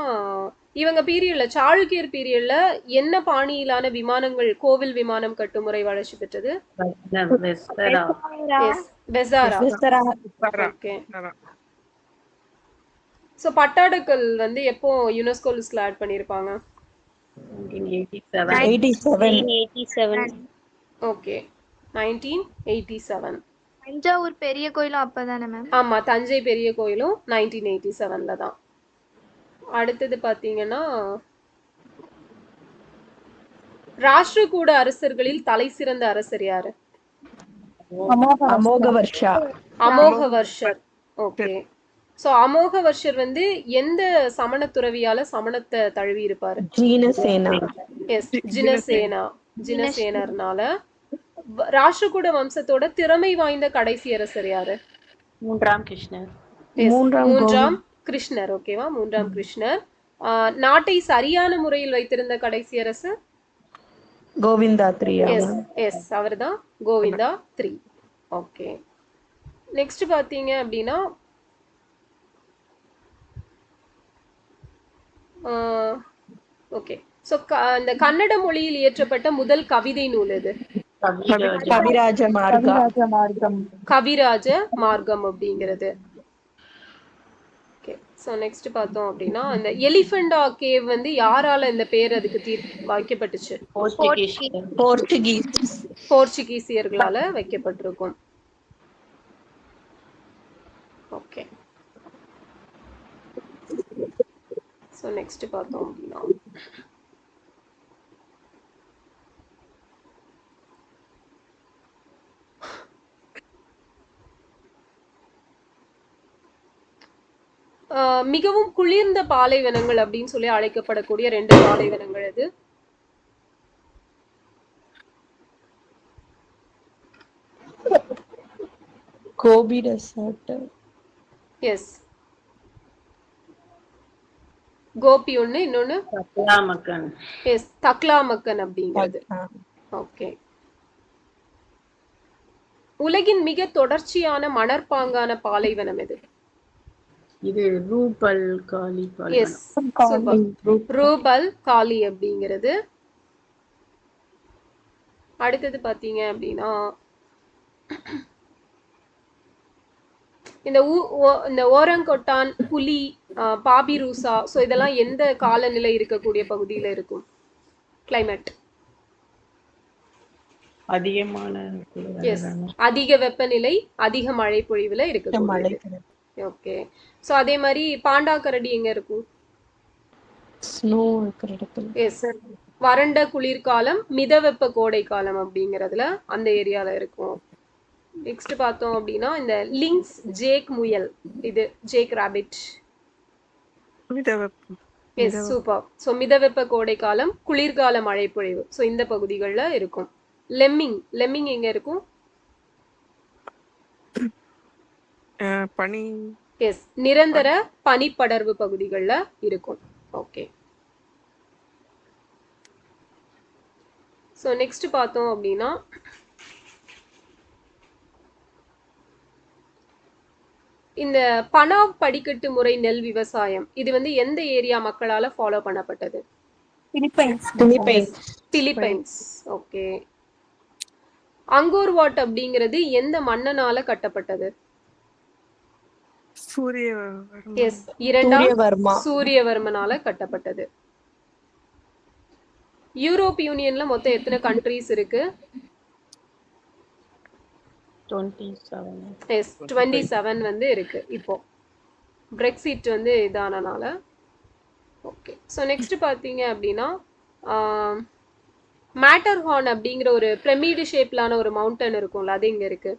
A: இவங்க பீரியட்ல, சாளுக்கியர் பீரியட்ல என்ன பாணியிலான விமானங்கள் கோவில் விமானம் கட்டுமுறை வளர்ச்சி பெற்றது? பெசாரா. ஓகே. ஸோ பட்டாடக்கல் வந்து எப்போ யுனெஸ்கோ லிஸ்ட்ல ஆட் பண்ணியிருப்பாங்க?
F: 1987.
A: ஓகே, 1987.
E: தஞ்சாவூர் பெரிய கோயிலும் அப்பதானே மேம்?
A: ஆமா, தஞ்சை பெரிய கோயிலும் 1987ல தான். அடுத்தது பாத்தீங்கன்னா ராஷ்டிரகூட அரசர்களில் தலை சிறந்த அரசர் யாரு?
B: அமோகவர்ஷா.
A: அமோகவர்ஷர். ஓகே. சோ அமோகவர்ஷர் வந்து எந்த சமண துறவியால சமணத்தை தழுவி இருப்பாரு?
B: ஜீனசேனா.
A: எஸ், ஜினசேனர்னால. ராஷ்டிரகூட வம்சத்தோட திறமை வாய்ந்த கடைசி அரசர் யாரு?
C: மூன்றாம் கிருஷ்ணர்.
A: மூன்றாம் கிருஷ்ணர். ஓகேவா? மூன்றாம் கிருஷ்ணர். நாட்டை சரியான முறையில் வைத்திருந்த கடைசி அரசு?
B: கோவிந்தா 3.
A: எஸ், அவர்தான் கோவிந்தா 3. ஓகே. நெக்ஸ்ட் பாத்தீங்க அப்படின்னா ஓகே. சோ இந்த கன்னட மொழியில் இயற்றப்பட்ட முதல் கவிதை நூல் எது?
B: கவிராஜ மார்க்கம்.
A: கவிராஜ மார்க்கம் அப்படிங்கிறது. ஓகே. சோ நெக்ஸ்ட் பார்த்தோம் அப்படின்னா இந்த எலிஃபண்டா கேவ் வந்து யாரால இந்த பேர் அதுக்கு வைக்கப்பட்டுச்சு? போர்ச்சுகீசியர்களால வைக்கப்பட்டிருக்கும். ஓகே. ஸோ நெக்ஸ்ட் பார்த்தோம் அப்படின்னா மிகவும் குளிர்ந்த பாலைவனங்கள் அப்படின்னு சொல்லி அழைக்கப்படக்கூடிய 2 பாலைவனங்கள் எது?
B: கோபி டெசர்ட்.
A: எஸ், கோபி ஒண்ணு, இன்னொன்னு
C: தக்லாமக்கன்.
A: எஸ், தக்லாமக்கன் அப்படிங்கிறது. ஓகே. உலகின் மிக தொடர்ச்சியான மணற்பாங்கான பாலைவனம் எது?
C: இது ரூபல் காலி.
A: எஸ், ரூபல் காலி அப்படிங்கிறது. அடுத்தது பாத்தீங்க அப்படின்னா இந்த ஓரங்கொட்டான், புலி, பாபிரூசா, சோ இதெல்லாம் எந்த காலநிலை இருக்கக்கூடிய பகுதியில இருக்கும்? கிளைமேட்.
C: அதிகமான.
A: எஸ், அதிக வெப்பநிலை, அதிக மழை பொழிவுல இருக்கக்கூடிய. ஓகே. சோ அதே மாதிரி பாண்டாக்கரடி எங்க இருக்கும்?
B: ஸ்னோ இருக்கிற இடத்துல.
A: எஸ், வறண்ட குளிர்காலம், மிதவெப்ப கோடை காலம் அப்படிங்கறதுல அந்த ஏரியால இருக்கும். நெக்ஸ்ட் பார்த்தோம் அப்படின்னா இந்த லிங்க்ஸ், ஜேக் முயல், இது jack rabbit. Yes, super. So மிதவெப்ப கோடை காலம், குளிர்கால மழை பொழிவு, ஸோ இந்த பகுதிகளில் இருக்கும். லெம்மிங் எங்க இருக்கும்?
D: பனி
A: எஸ், நிரந்தர பனிப்படர்வு பகுதிகள்ல இருக்கும். ஓகே. ஸோ நெக்ஸ்ட் பார்த்தோம் அப்படின்னா இந்த பனாவ் படிக்கட்டு முறை நெல் விவசாயம் இது வந்து எந்த ஏரியா மக்களால ஃபாலோ பண்ணப்பட்டது? பிலிப்பைன்ஸ். ஓகே. அங்கோர் வாட் அப்படிங்கிறது எந்த மன்னனால கட்டப்பட்டது? எஸ், இரண்டாம்
B: சூரியவர்மா.
A: சூரியவர்மனால கட்டப்பட்டது. யூரோப் யூனியன்ல மொத்தம் எத்தனை கண்ட்ரீஸ் இருக்கு?
C: 27.
A: எஸ், 27 வந்து இருக்கு இப்போ. பிரெக்சிட் வந்து இதானனால. ஓகே. ஸோ நெக்ஸ்ட் பார்த்தீங்க அப்படின்னா மேட்டர்ஹார்ன் அப்படிங்கிற ஒரு பிரமிடு ஷேப்லான ஒரு மவுண்டன் இருக்கும்ல, அது இங்க இருக்கு.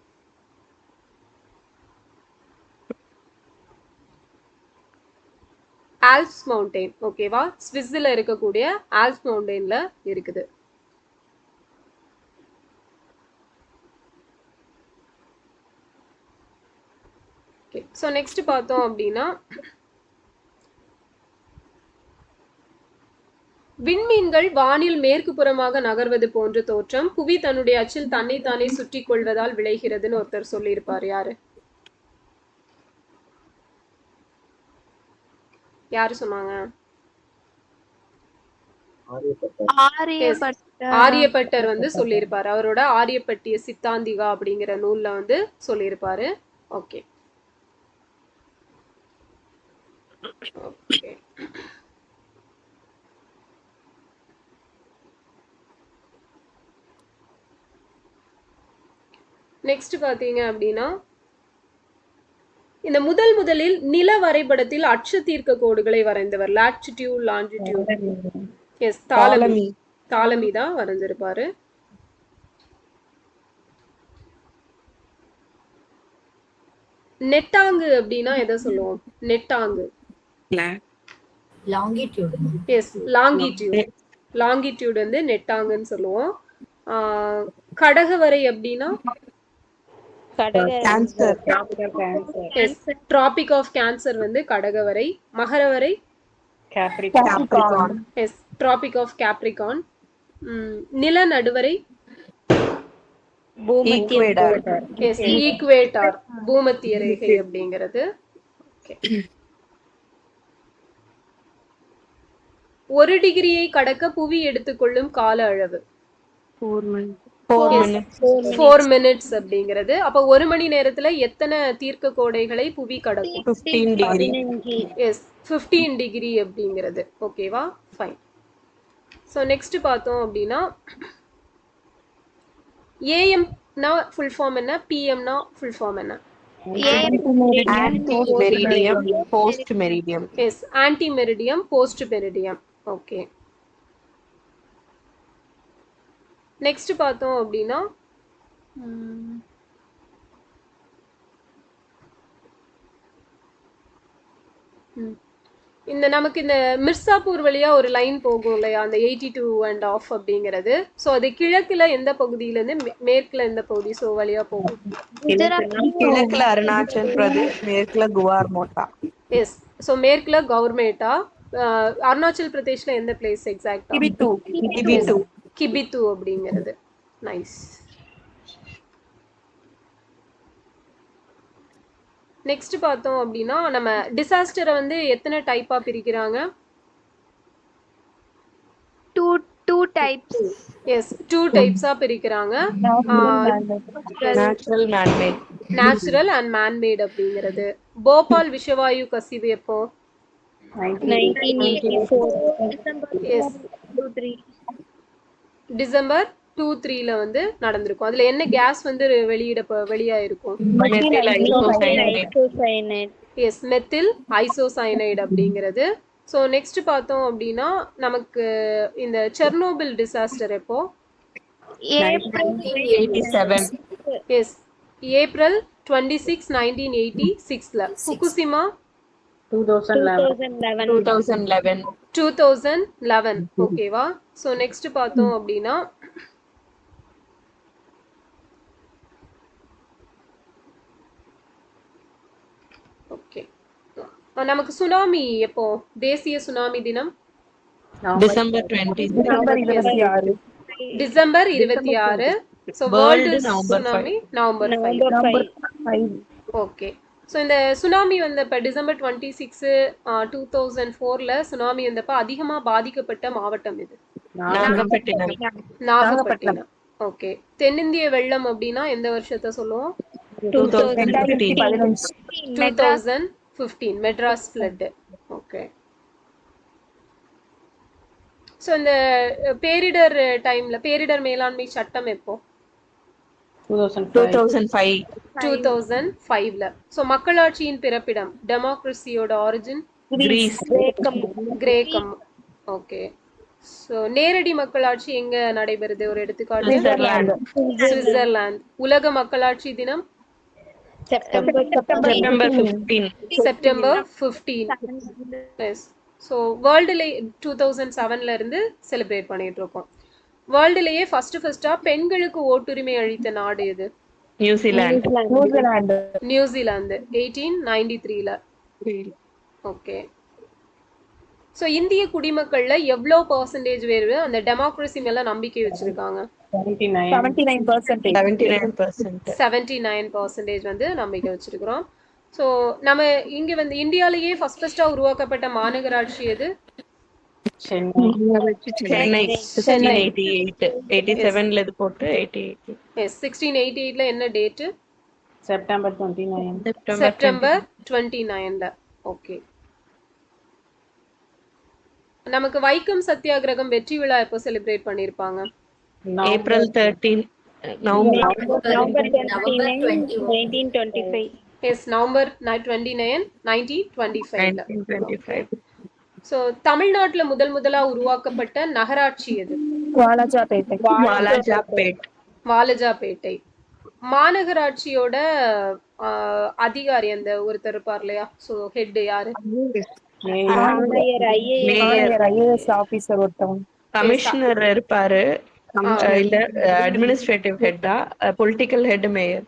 A: Alps mountain. ஓகேவா? ஸ்விஸ்ல இருக்கக்கூடிய ஆல்ப்ஸ் மவுண்டைன்ல இருக்குது. ஓகே. ஸோ நெக்ஸ்ட் பார்த்தோம் அப்படின்னா விண்மீன்கள் வானில் மேற்கு புறமாக நகர்வது போன்ற தோற்றம் புவி தன்னுடைய அச்சில் தன்னைத்தானே சுற்றி கொள்வதால் விளைகிறதுன்னு ஒருத்தர் சொல்லியிருப்பார். யாரு யாரு சொன்னாங்க? ஆரியப்பட்டர் வந்து சொல்லியிருப்பாரு. அவரோட ஆரியப்பட்டிய சித்தாந்திகா அப்படிங்கிற நூல்ல வந்து சொல்லியிருப்பாரு. ஓகே. ஓகே. நெக்ஸ்ட் பாத்தீங்க அப்படின்னா இந்த முதலில் நில வரைபடத்தில் அச்சு தீர்க்க கோடுகளை வரைந்தவர் லாட்டிடியூட் லாங்கிடியூட். எஸ், தாலமி தான் வரைஞ்சிருப்பாரு. நெட்டாங்கு அப்படின்னா எதை சொல்லுவோம்? நெட்டாங்கு. எஸ், லாங்கிடியூட் வந்து நெட்டாங்குன்னு சொல்லுவோம். கடகவரை அப்படின்னா டிராபிக் ஆஃப் கேன்சர் வந்து கடகவரை. மகரவரை எஸ், டிராபிக் ஆஃப் கேப்ரிகான். நில நடுவரை எஸ், ஈக்குவேட்டார், பூமத்திய ரேகை அப்படிங்கிறது. ஒரு டிகிரியை கடக்க புவி எடுத்துக்கொள்ளும் கால அளவு 4 minutes அப்படிங்கிறது. அப்ப ஒரு மணி நேரத்துல எத்தனை தீர்க்க கோடைகளை புவி கடக்கும்? 15 டிகிரி அப்படிங்கிறது. ஓகேவா? ஃபைன். ஸோ நெக்ஸ்ட் பார்த்தோம் அப்படின்னா ஏஎம்னா ஃபுல் ஃபார்ம் என்ன? பிஎம்னா ஃபுல் ஃபார்ம் என்ன? Yes, ante meridiem, post meridiem. Okay. Next பார்த்தோம் அப்படின்னா இந்த நமக்கு இந்த மிர்சாப்பூர் வழியா ஒரு லைன் போகும் இல்லையா, அந்த 82.5 அப்படிங்கிறது. ஸோ அது கிழக்குல எந்த பகுதியில இருந்து மேற்குல எந்த பகுதி ஸோ வழியா போகும்?
B: கிழக்குல அருணாச்சல் பிரதேஷ், மேற்குல குவார்மோட்டா.
A: எஸ், ஸோ மேற்குல கவர்மேட்டா. அருணாச்சல் பிரதேஷ்ல எந்த பிளேஸ் எக்ஸாக்டா? கிபித்து அப்படிங்கிறது. நைஸ். நெக்ஸ்ட் பார்த்தோம் அப்படின்னா நம்ம டிசாஸ்டரை வந்து எத்தனை டைப்பா பிரிக்கிறாங்க?
E: Two types.
A: எஸ், 2 டைப்ஸா பிரிக்கிறாங்க. நேச்சுரல் அண்ட் மேன்மேட் அப்படிங்கிறது. போபால் விஷவாயு கசிவு எப்போ?
F: 1984.
A: டிசம்பர் 23ல வந்து நடந்திருக்கும். அதுல என்ன கேஸ் வந்து வெளியாயிருக்கும்? எஸ், மெத்தில் ஐசோசைனைடு அப்படிங்கிறது. ஸோ நெக்ஸ்ட் பார்த்தோம் அப்படின்னா நமக்கு இந்த செர்னோபில் டிசாஸ்டர் எப்போ? எஸ், ஏப்ரல் 26, 1986ல. ஃபுகுஷிமா 2011. ஓகேவா? ஸோ நெக்ஸ்ட் பார்த்தோம் அப்படின்னா நமக்கு சுனாமி எப்போ? தேசிய சுனாமி தினம்
B: December 26.
D: December 26.
A: December 26. So world tsunami November 5.
D: November 5.
A: Okay. So இந்த சுனாமி வந்தப்ப டிசம்பர் 26 2004ல சுனாமி வந்தப்ப அதிகமா பாதிக்கப்பட்ட மாவட்டம் இது?
B: நாகப்பட்டினம்.
A: நாகப்பட்டினம். ஓகே. தென்னிந்திய வெள்ளம் அப்படின்னா எந்த வருஷத்தை சொல்லுவோம்?
B: 2015.
A: 2015 மெட்ராஸ் ஃப்ளட். ஓகே. ஸோ இந்த பேரிடர் டைம்ல பேரிடர் மேலாண்மை சட்டம் எப்போ?
B: 2005.
A: 2005ல. ஸோ மக்களாட்சியின் பிறப்பிடம் டெமோக்ரஸியோட ஆரிஜின்
B: கிரீஸ்.
A: கிரேக்கம். ஓகே. ஸோ நேரடி மக்களாட்சி எங்க நடைபெறுது? ஒரு எடுத்துக்காட்டு
B: சுவிட்சர்லாந்து.
A: சுவிட்சர்லாந்து. உலக மக்களாட்சி தினம்
F: September
B: September 15.
A: September 15. Yes. So வேர்ல்டுலேயே 2007ல இருந்து செலிப்ரேட் பண்ணிட்டு இருக்கோம். வேர்ல்டுலேயே ஃபர்ஸ்டா பெண்களுக்கு ஓட்டுரிமை அளித்த நாடு எது?
B: நியூசிலாந்து.
A: நியூசிலாந்து 1893ல. ஓகே. ஸோ இந்திய குடிமக்கள்ல எவ்வளோ பர்சன்டேஜ் பேர் அந்த டெமோக்ரஸி மேல நம்பிக்கை வச்சிருக்காங்க?
B: 79%.
A: 79% வந்து நம்பிக்கை வச்சிருக்கிறோம். ஸோ நம்ம இங்க வந்து இந்தியாலேயே ஃபர்ஸ்டா உருவாக்கப்பட்ட மாநகராட்சி எது?
B: சென்னை. 1688. 87ல இது போட்டு 88.
A: எஸ். 1688ல என்ன டேட்டு?
C: செப்டம்பர் 29.
A: செப்டம்பர் 29ல. ஓகே. நமக்கு வைக்கம் சத்தியாகிரகம் வெற்றி விழா எப்போ செலிப்ரேட் பண்ணிருப்பாங்க?
B: April 13. November.
F: November 29 1925.
A: Yes. November 29 1925ல.
B: 1925.
A: ஸோ தமிழ்நாட்டுல முதலா உருவாக்கப்பட்ட நகராட்சி எது?
B: வாலாஜாபேட்.
A: வாலஜாபேட்டை. மாநகராட்சியோட அதிகாரி அந்த ஒருத்தர் இருப்பார் இல்லையா? ஸோ ஹெட் யாரு?
B: கமிஷனர் இருப்பாரு. இல்ல அட்மினிஸ்ட்ரேட்டிவ் ஹெட்டா? Political head mayor.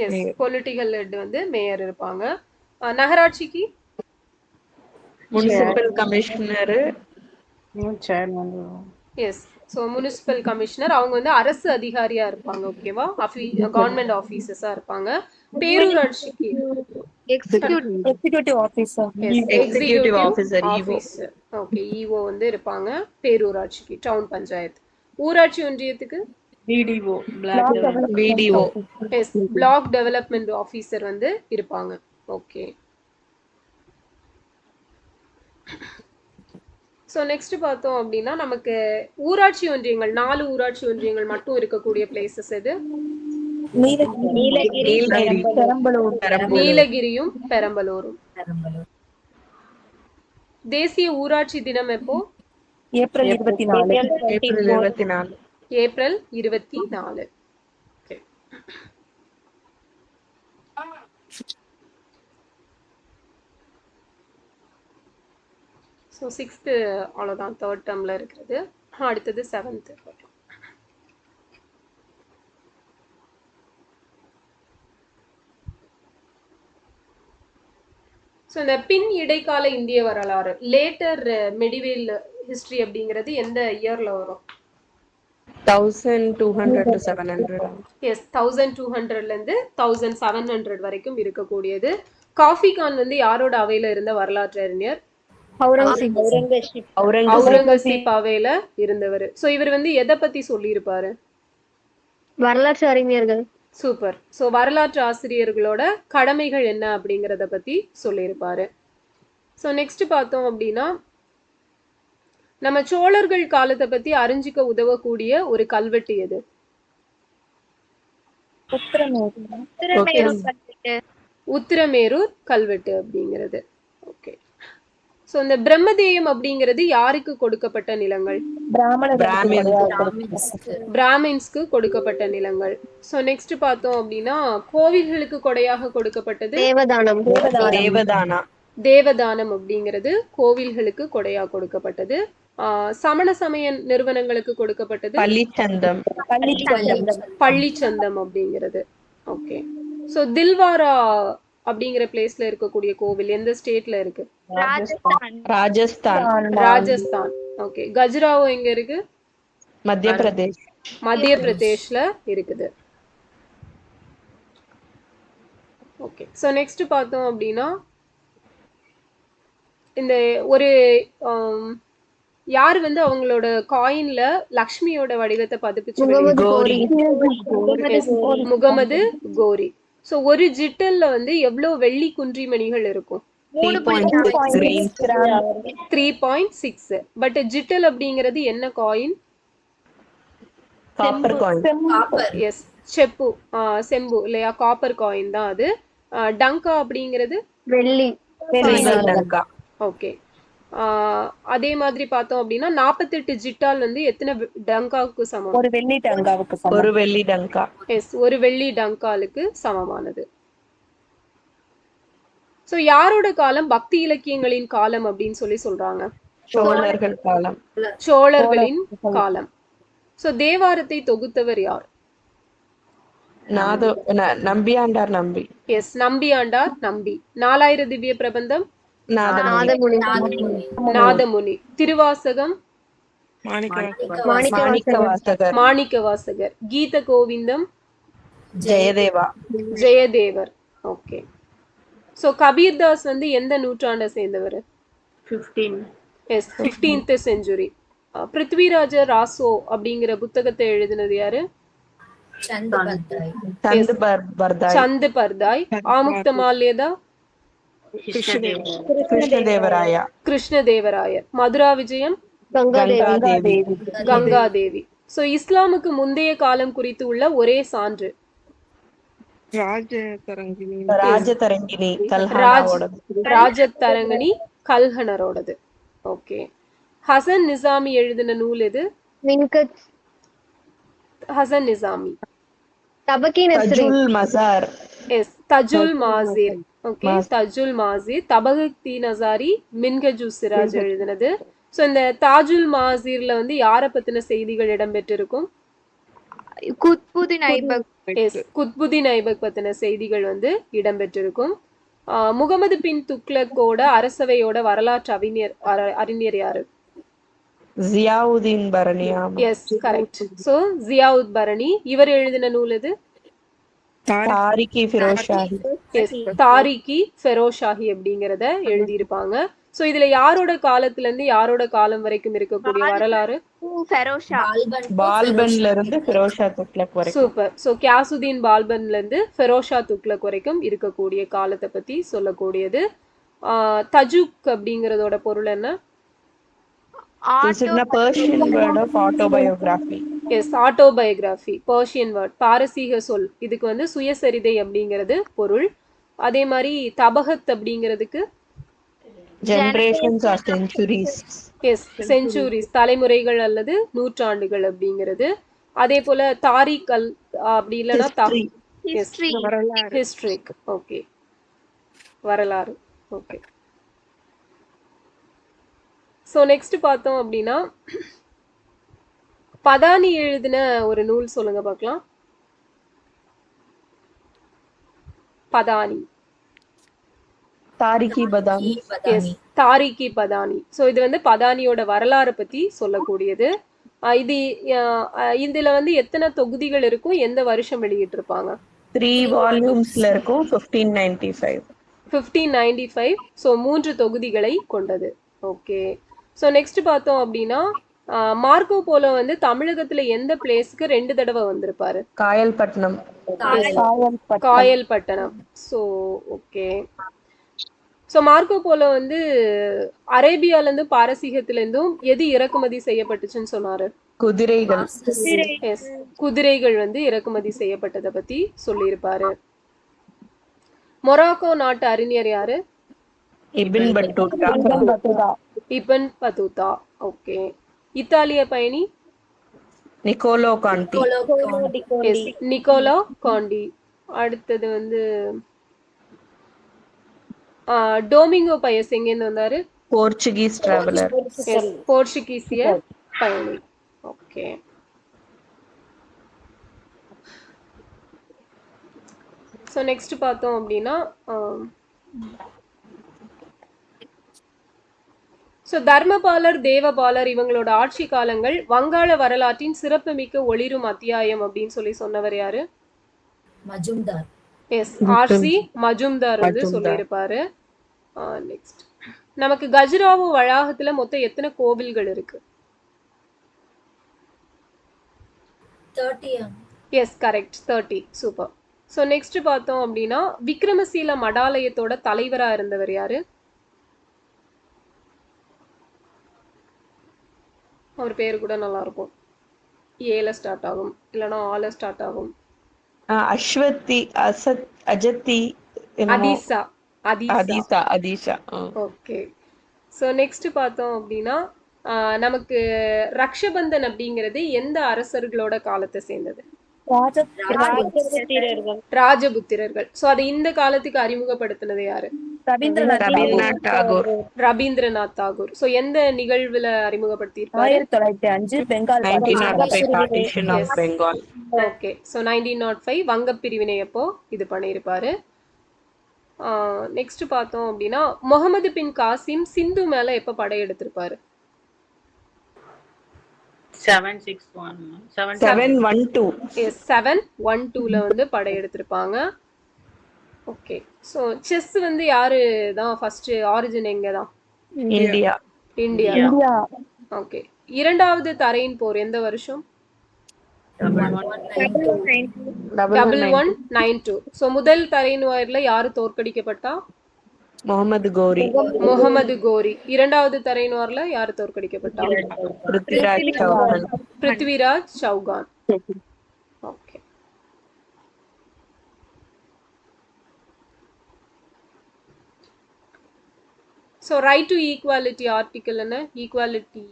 A: Yes. Political head வந்து மேயர் இருப்பாங்க. நகராட்சிக்கு
B: municipal commissioner.
A: Yes. So municipal commissioner அவங்க வந்து அரசு அதிகாரியா இருப்பாங்க. ஓகேவா? கவர்மெண்ட் ஆபீசர்ஸா இருப்பாங்க. பேரூராட்சிக்கு
D: executive officer.
B: Executive officer EO.
A: Okay. EO வந்து இருப்பாங்க பேரூராட்சிக்கு. டவுன் பஞ்சாயத்து. ஊராட்சி ஒன்றியத்துக்கு
B: VDO.
A: Yes. Block development officer வந்து இருப்பாங்க. ஓகே. ஸோ நெக்ஸ்ட் பார்த்தோம் அப்படின்னா நமக்கு ஊராட்சி ஒன்றியங்கள் 4 ஊராட்சி ஒன்றியங்கள் மட்டும் இருக்கக்கூடிய பிளேசஸ் எது? நீலகிரியும் பெரம்பலூரும். தேசிய ஊராட்சி தினம் எப்போ?
D: ஏப்ரல் 24.
A: ஏப்ரல் 24. ஸோ 6th அவ்வளோதான், 3rd டேர்மில் இருக்கிறது. அடுத்தது 7th. ஸோ இந்த பின் இடைக்கால இந்திய வரலாறு லேட்டர் மெடிவேல் ஹிஸ்டரி அப்படிங்கிறது எந்த இயர்ல வரும்?
B: 1200 to 700.
A: எஸ். 1200ல இருந்து 1700 வரைக்கும் இருக்கக்கூடியது. காஃபி கான் வந்து யாரோட அவையில இருந்த வரலாற்று அறிஞர்? அவுரங்கசீப் அவையில இருந்தவர். சோ இவர் வந்து எதை பத்தி சொல்லியிருப்பாரு?
E: வரலாற்று அறிஞர்கள்.
A: சூப்பர். சோ வரலாற்று ஆசிரியர்களோட கடமைகள் என்ன அப்படிங்கறத பத்தி சொல்லியிருப்பாரு. சோ நெக்ஸ்ட் பார்த்தோம் அப்படின்னா நம்ம சோழர்கள் காலத்தை பத்தி அறிஞ்சிக்க உதவக்கூடிய ஒரு கல்வெட்டு எது? உத்திரமேரூர் கல்வெட்டு அப்படிங்கிறது. ஓகே. சோ இந்த பிரம்மதேயம் அப்படிங்கிறது யாருக்கு கொடுக்கப்பட்ட நிலங்கள்? பிராமின்ஸ்க்கு கொடுக்கப்பட்ட நிலங்கள். சோ நெக்ஸ்ட் பார்த்தோம் அப்படின்னா கோவில்களுக்கு கொடையாக கொடுக்கப்பட்டது தேவதானம் அப்படிங்கிறது கோவில்களுக்கு கொடையா கொடுக்கப்பட்டது. சமண சமய நிறுவனங்களுக்கு கொடுக்கப்பட்டது பள்ளிச்சந்தம் அப்படிங்கிறது. ஓகே. சோ தில்வாரா அப்படிங்கிற பிளேஸ்ல இருக்கக்கூடிய கோவில் எந்த ஸ்டேட்ல இருக்கு?
F: ராஜஸ்தான்.
B: ராஜஸ்தான்,
A: ராஜஸ்தான். ஓகே. கஜுராஹோ எங்க இருக்கு?
B: மத்திய பிரதேஷ்.
A: மத்திய பிரதேஷ்ல இருக்குது. ஓகே. ஸோ நெக்ஸ்ட் பார்த்தோம் அப்படின்னா இந்த ஒரு ஆம், யார் வந்து அவங்களோட காயின்ல லக்ஷ்மியோட வடிவத்தை பதிப்பிச்சு
E: முகமது
B: கோரி.
E: கோரி.
A: முகமது கோரி. ஸோ ஒரு ஜிட்டல்ல வந்து எவ்வளவு வெள்ளி குன்றிமணிகள் இருக்கும்?
B: 3.6 grains.
A: 3.6. பட் ஜிட்டல் அப்படிங்கிறது என்ன காயின்?
B: Copper coin.
A: எஸ், செப்பு, செம்பு இல்லையா? காப்பர் காயின் தான் அது. டங்கா அப்படிங்கிறது
E: வெள்ளி.
B: Silver Lanka.
A: ஓகே. அதே மாதிரி பார்த்தோம் அப்படின்னா 48 ஜிட்டால் வந்து எத்தனை டங்காவுக்கு சமம்?
D: ஒரு வெள்ளி டங்காவுக்கு சமம்.
B: ஒரு வெள்ளி டங்கா.
A: எஸ், ஒரு வெள்ளி டங்காலுக்கு சமமானது. சோ யாரோட காலம் பக்தி இலக்கியங்களின் காலம் அப்படின்னு சொல்லி சொல்றாங்க?
B: சோழர்கள் காலம்.
A: சோழர்களின் காலம். சோ தேவாரத்தை தொகுத்தவர் யார்?
B: நம்பியாண்டார் நம்பி.
A: எஸ், நம்பியாண்டார் நம்பி. 4000 திவ்ய பிரபந்தம்
B: நாதமுனி.
A: நாதமுனி. திருவாசகம்
B: மாணிக்கவாசகர்.
A: மாணிக்கவாசகர். கீத கோவிந்தம்
B: ஜெயதேவா.
A: ஜெயதேவர். ஓகே. சோ கபீர்தாஸ் வந்து எந்த நூற்றாண்டை சேர்ந்தவர்?
C: 15.
A: S, 15th century. பிருத்விராஜ ராசோ அப்படிங்கிற புத்தகத்தை எழுதினது யாரு?
B: சந்து பர்தாய்.
A: சந்து பர்தாய். ஆமுக்தமால்யதா
B: கிருஷ்ணதேவராயா.
A: கிருஷ்ணதேவராயர். மதுரா விஜயம்
B: கங்காதேவி.
A: கங்காதேவி. சோ இஸ்லாமுக்கு முந்தைய காலம் குறித்து உள்ள ஒரே சான்று?
B: ராஜதரங்கிணி கல்ஹானாவோடது.
A: ராஜதரங்கிணி கல்ஹனரோடது. ஓகே. ஹசன் நிசாமி எழுதின நூல் எது?
E: மின்கத்.
A: ஹசன் நிசாமி.
E: தபக்கி நஸ்ரி.
B: தஜுல் மசார்.
A: எஸ், தஜுல் மாசிர். ஓகே, தஜுல் மாசிர். தபகி நசாரி மின்ஹஜு சிராஜ் எழுதினது. சோ இந்த தாஜுல் மாசிர்ல வந்து யார பத்தின செய்திகள் இடம்பெற்றிருக்கும்?
F: குத்புதீன் ஐபக்.
A: எஸ், குத்புதீன் ஐபக் பத்தின செய்திகள் வந்து இடம்பெற்றிருக்கும். முகமது பின் துக்ளக்கோட அரசவையோட வரலாற்று அறிஞர் யாரு?
B: ஜியாவுதீன் பரணியா.
A: Yes, correct. So Ziauddin Barani. இவர் எழுதின நூல் எது?
B: தாரிகி ஃபிரோஷாஹி.
A: எஸ், தாரிகி ஃபெரோஷாஹி அப்படிங்கறத எழுதியிருப்பாங்க. சோ இதுல யாரோட காலத்துல இருந்து யாரோட காலம் வரைக்கும் இருக்கக்கூடிய வரலாறு?
F: ஃபெரோஷா.
B: பால்பன்ல இருந்து ஃபிரோஷா துக்ளக் வரைக்கும்.
A: சூப்பர். சோ கியாசுதீன் பால்பன்ல இருந்து ஃபெரோஷா துக்ளக் வரைக்கும் இருக்கக்கூடிய காலத்தை பத்தி சொல்லக்கூடியது. தஜுக் அப்படிங்கறதோட பொருள் என்ன?
B: This is a Persian word of autobiography.
A: Yes, autobiography. Persian word, பாரசீக சொல். இதுக்கு வந்து சுயசரிதை அப்படிங்கிறது பொருள். அதே மாதிரி தபகத் அப்படிங்கிறதுக்கு
B: Generations or centuries.
A: Yes, centuries, தலைமுறைகள் அல்லது நூற்றாண்டுகள் அப்படிங்கிறது. அதே போல தாரிக் அல் அப்படி இல்லைன்னா
F: ஹிஸ்டரி.
A: ஹிஸ்ட்ரிக். ஓகே, வரலாறு. ஓகே. ஸோ நெக்ஸ்ட் பார்த்தோம் அப்படின்னா பதானி எழுதின ஒரு நூல் சொல்லுங்க பார்க்கலாம். பதானி.
B: தாரிகி பதானி.
A: எஸ், தாரிகி பதானி. ஸோ இது வந்து பதானியோட வரலாறு பத்தி சொல்லக்கூடியது. இது இதுல வந்து எத்தனை தொகுதிகள் இருக்கும்? எந்த வருஷம் வெளியிட்டு இருப்பாங்க?
B: 3 volumes இருக்கும். 1595.
A: 1595. ஸோ 3 தொகுதிகளை கொண்டது. ஓகே. ஸோ நெக்ஸ்ட் பார்த்தோம் அப்படின்னா மார்க்கோ போலோ வந்து தமிழகத்துல எந்த பிளேஸ்க்கு 2 தடவை வந்திருப்பாரு?
B: Kayalpattinam.
A: Kayalpattinam. So okay. So Marco polo வந்து அரேபியால இருந்து பாரசீகத்துல இருந்தும் எது இறக்குமதி செய்யப்பட்டுச்சுன்னு சொன்னாரு?
B: குதிரைகள்.
A: எஸ், குதிரைகள் வந்து இறக்குமதி செய்யப்பட்டதை பத்தி சொல்லியிருப்பாரு. மொராக்கோ நாட்டு அறிஞர் யாரு?
B: இபின் பட்டூட்டா.
A: இபன் பதூதா. ஓகே. இத்தாலிய பயணி?
B: நிக்கோலோ கான்டி.
A: எஸ், நிக்கோலோ காண்டி. அடுத்தது வந்து டோமிங்கோ பயஸ் எங்கேருந்து வந்தாரு?
B: Portuguese traveller.
A: எஸ், போர்ச்சுகீசிய பயணி. ஓகே. ஸோ நெக்ஸ்ட் பார்த்தோம் அப்படின்னா ஸோ தர்மபாலர், தேவபாலர் இவங்களோட ஆட்சி காலங்கள் வங்காள வரலாற்றின் சிறப்புமிக்க ஒளிரும் அத்தியாயம் அப்படின்னு சொன்னவர் யாரு?
G: மஜும்தார்.
A: எஸ், ஆர்சி மஜும்தார் வந்து சொல்லியிருப்பாரு. நெக்ஸ்ட், நமக்கு கஜுராஹோ வளாகத்துல மொத்தம் எத்தனை கோவில்கள் இருக்கு?
G: 30.
A: Yes, correct, 30. Super. So next பார்த்தோம் அப்படின்னா விக்ரமசீல மடாலயத்தோட தலைவரா இருந்தவர் யாரு? அவர் பேர் கூட நல்லா இருக்கும். ஏல ஸ்டார்ட் ஆகும், இல்லைன்னா ஆல ஸ்டார்ட் ஆகும்.
B: அஸ்வதி, அஜத்தி,
A: அதிசா.
B: அதிசா.
A: ஓகே. ஸோ நெக்ஸ்ட் பார்த்தோம் அப்படின்னா நமக்கு ரக்ஷபந்தன் அப்படிங்கிறது எந்த அரசர்களோட காலத்தை சேர்ந்தது? ராஜபுத்திரர்கள். ஸோ அதை இந்த காலத்துக்கு அறிமுகப்படுத்தினது யாரு? ரவீந்திரநாத் தாகூர். ஸோ எந்த நிகழ்வுல அறிமுகப்படுத்தியிருப்பாரு?
B: 1905
A: ஓகே. ஸோ 1905 வங்க பிரிவினை அப்போ இது பண்ணியிருப்பாரு. நெக்ஸ்ட் பார்த்தோம் அப்படின்னா முகமது பின் காசிம் சிந்து மேல எப்ப படையெடுத்திருப்பாரு? 712ல வந்து படையெடுத்திருப்பாங்க. ஓகே. ஸோ செஸ் வந்து யாரு தான் ஃபர்ஸ்ட் ஆரிஜின் எங்க தான்? இந்தியா. ஓகே. இரண்டாவது தரையின் போர் எந்த வருஷம்? 1192. ஸோ முதல் தரையின் போர்ல யாரு தோற்கடிக்கப்பட்டா? முகமது கோரி. இரண்டாவது தரையின் போர்ல யாரு தோற்கடிக்கப்பட்டா? Prithviraj Chauhan. Okay. So right to equality article என்ன? ஈக்குவாலிட்டி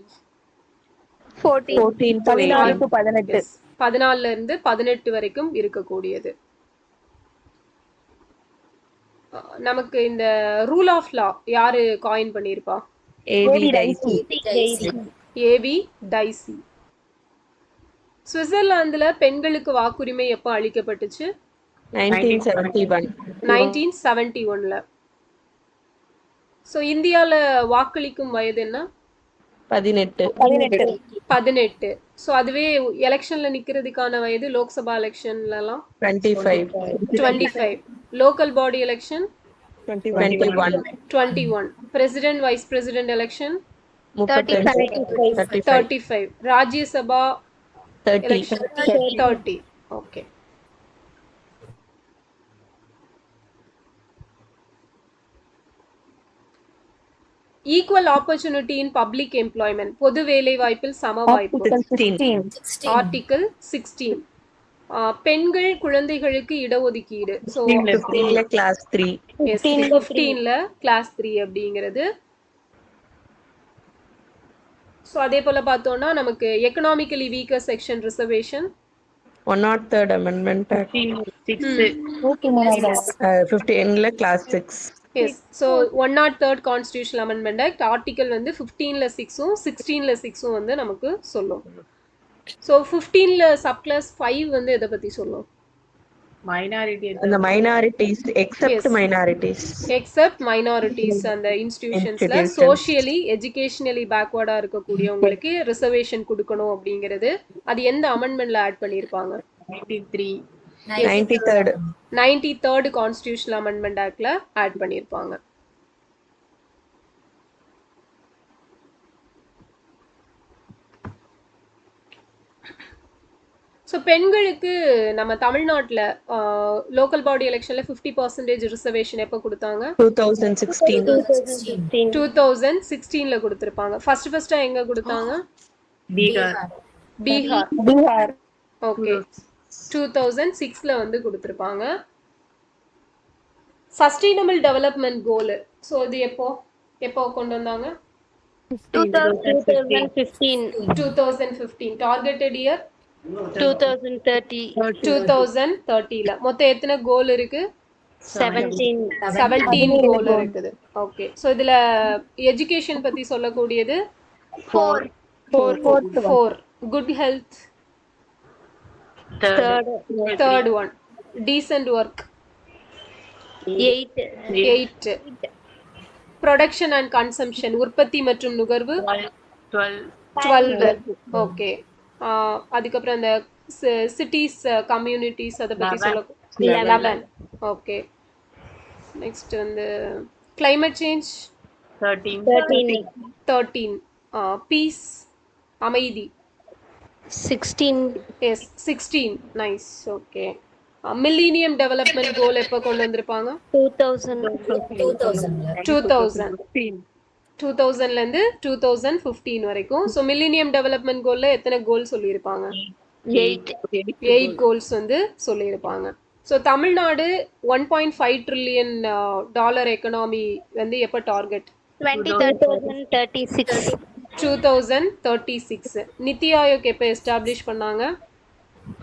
A: 14 இருந்து 18 வரைக்கும் இருக்கக்கூடியது. நமக்கு இந்த ரூல் ஆஃப் லா யாரு காயின் பண்ணிருப்பா? AV dicey. சுவிட்சர்லாந்துல பெண்களுக்கு வாக்குரிமை எப்ப அளிக்கப்பட்டுச்சு? 1971ல. சோ இந்தியால வாக்களிக்கும் வயது என்ன? 18. சோ அதுவே எலெக்ஷன்ல நிக்கிறதுக்கான வயது லோக்சபா எலெக்ஷன்ல எல்லாம் 25. Local body election 21. President vice president election 35. Rajya Sabha election 30. Okay. Equal opportunity in public employment, பொது வேலை வாய்ப்பில் சம வாய்ப்பு. ஆர்டிகிள் 16. பெண்கள் குழந்தைகளுக்கு இடஒதுக்கீடு. ஸோ 15ல கிளாஸ் 3 அப்படிங்கிறது. ஸோ அதே போல பார்த்தோம்னா நமக்கு economically weaker section reservation
B: 103rd amendment act 15ல clause 6.
A: Yes. So 103rd constitutional amendment act article வந்து 15ல 6ம் 16ல 6ம் வந்து நமக்கு சொல்லும். ஸோ 15ல சப்கிளாஸ் 5 வந்து எதை பத்தி சொல்லும்?
B: minorities except minorities
A: அந்த இன்ஸ்டிடியூஷன்ஸ்ல சோஷியலி எஜுகேஷனலி பேக்வர்டா இருக்கக்கூடியவங்களுக்கு ரிசர்வேஷன் கொடுக்கணும் அப்படிங்கிறது. அது எந்த அமெண்ட்மெண்ட்ல ஆட் பண்ணிருப்பாங்க? 93rd கான்ஸ்டிடியூஷனல் அமெண்ட்மெண்ட் ஆக்ட்ல ஆட் பண்ணிருப்பாங்க. ஸோ பெண்களுக்கு நம்ம தமிழ்நாட்டில் லோக்கல் பாடி எலெக்ஷன்ல 50% ரிசர்வேஷன் எப்போ கொடுத்தாங்க? 2016ல கொடுத்துருப்பாங்க. ஃபர்ஸ்டா எங்க கொடுத்தாங்க? பீகார். ஓகே. 2006ல வந்து கொடுத்துருப்பாங்க. சஸ்டைனபிள் டெவலப்மெண்ட் கோல். ஸோ இது எப்போ கொண்டு வந்தாங்க? 2015. டார்கெட்டட் இயர் 2030ல. மொத்தம் எத்தனை கோல் இருக்கு? 17 கோல் இருக்குது. ஓகே. சோ இதுல எஜுகேஷன் பத்தி சொல்லக்கூடியது 4. Good health third one. Decent work 8. Production and consumption உற்பத்தி மற்றும் நுகர்வு
B: 12.
A: 12. ஓகே. அதுக்கப்புறம் இந்த சிட்டிஸ் கம்யூனிட்டிஸ் அதை பற்றி சொல்ல 11. ஓகே. நெக்ஸ்ட் வந்து climate சேஞ்ச்
B: 13.
A: 13. பீஸ் அமைதி
E: 16.
A: Yes 16. Nice. Okay. Millennium development goal எப்போ கொண்டு வந்திருப்பாங்க?
E: 2000.
A: 2000. 2000லேருந்து 2015 வரைக்கும். ஸோ மில்லினியம் டெவலப்மெண்ட் கோலில் எத்தனை கோல் சொல்லியிருப்பாங்க? 8 கோல்ஸ் வந்து சொல்லியிருப்பாங்க. So Tamil Nadu 1.5 trillion dollar economy வந்து எப்போ டார்கெட்?
E: 2036.
A: 2036. நித்தி ஆயோக் எப்போ எஸ்டாப்ளிஷ் பண்ணாங்க?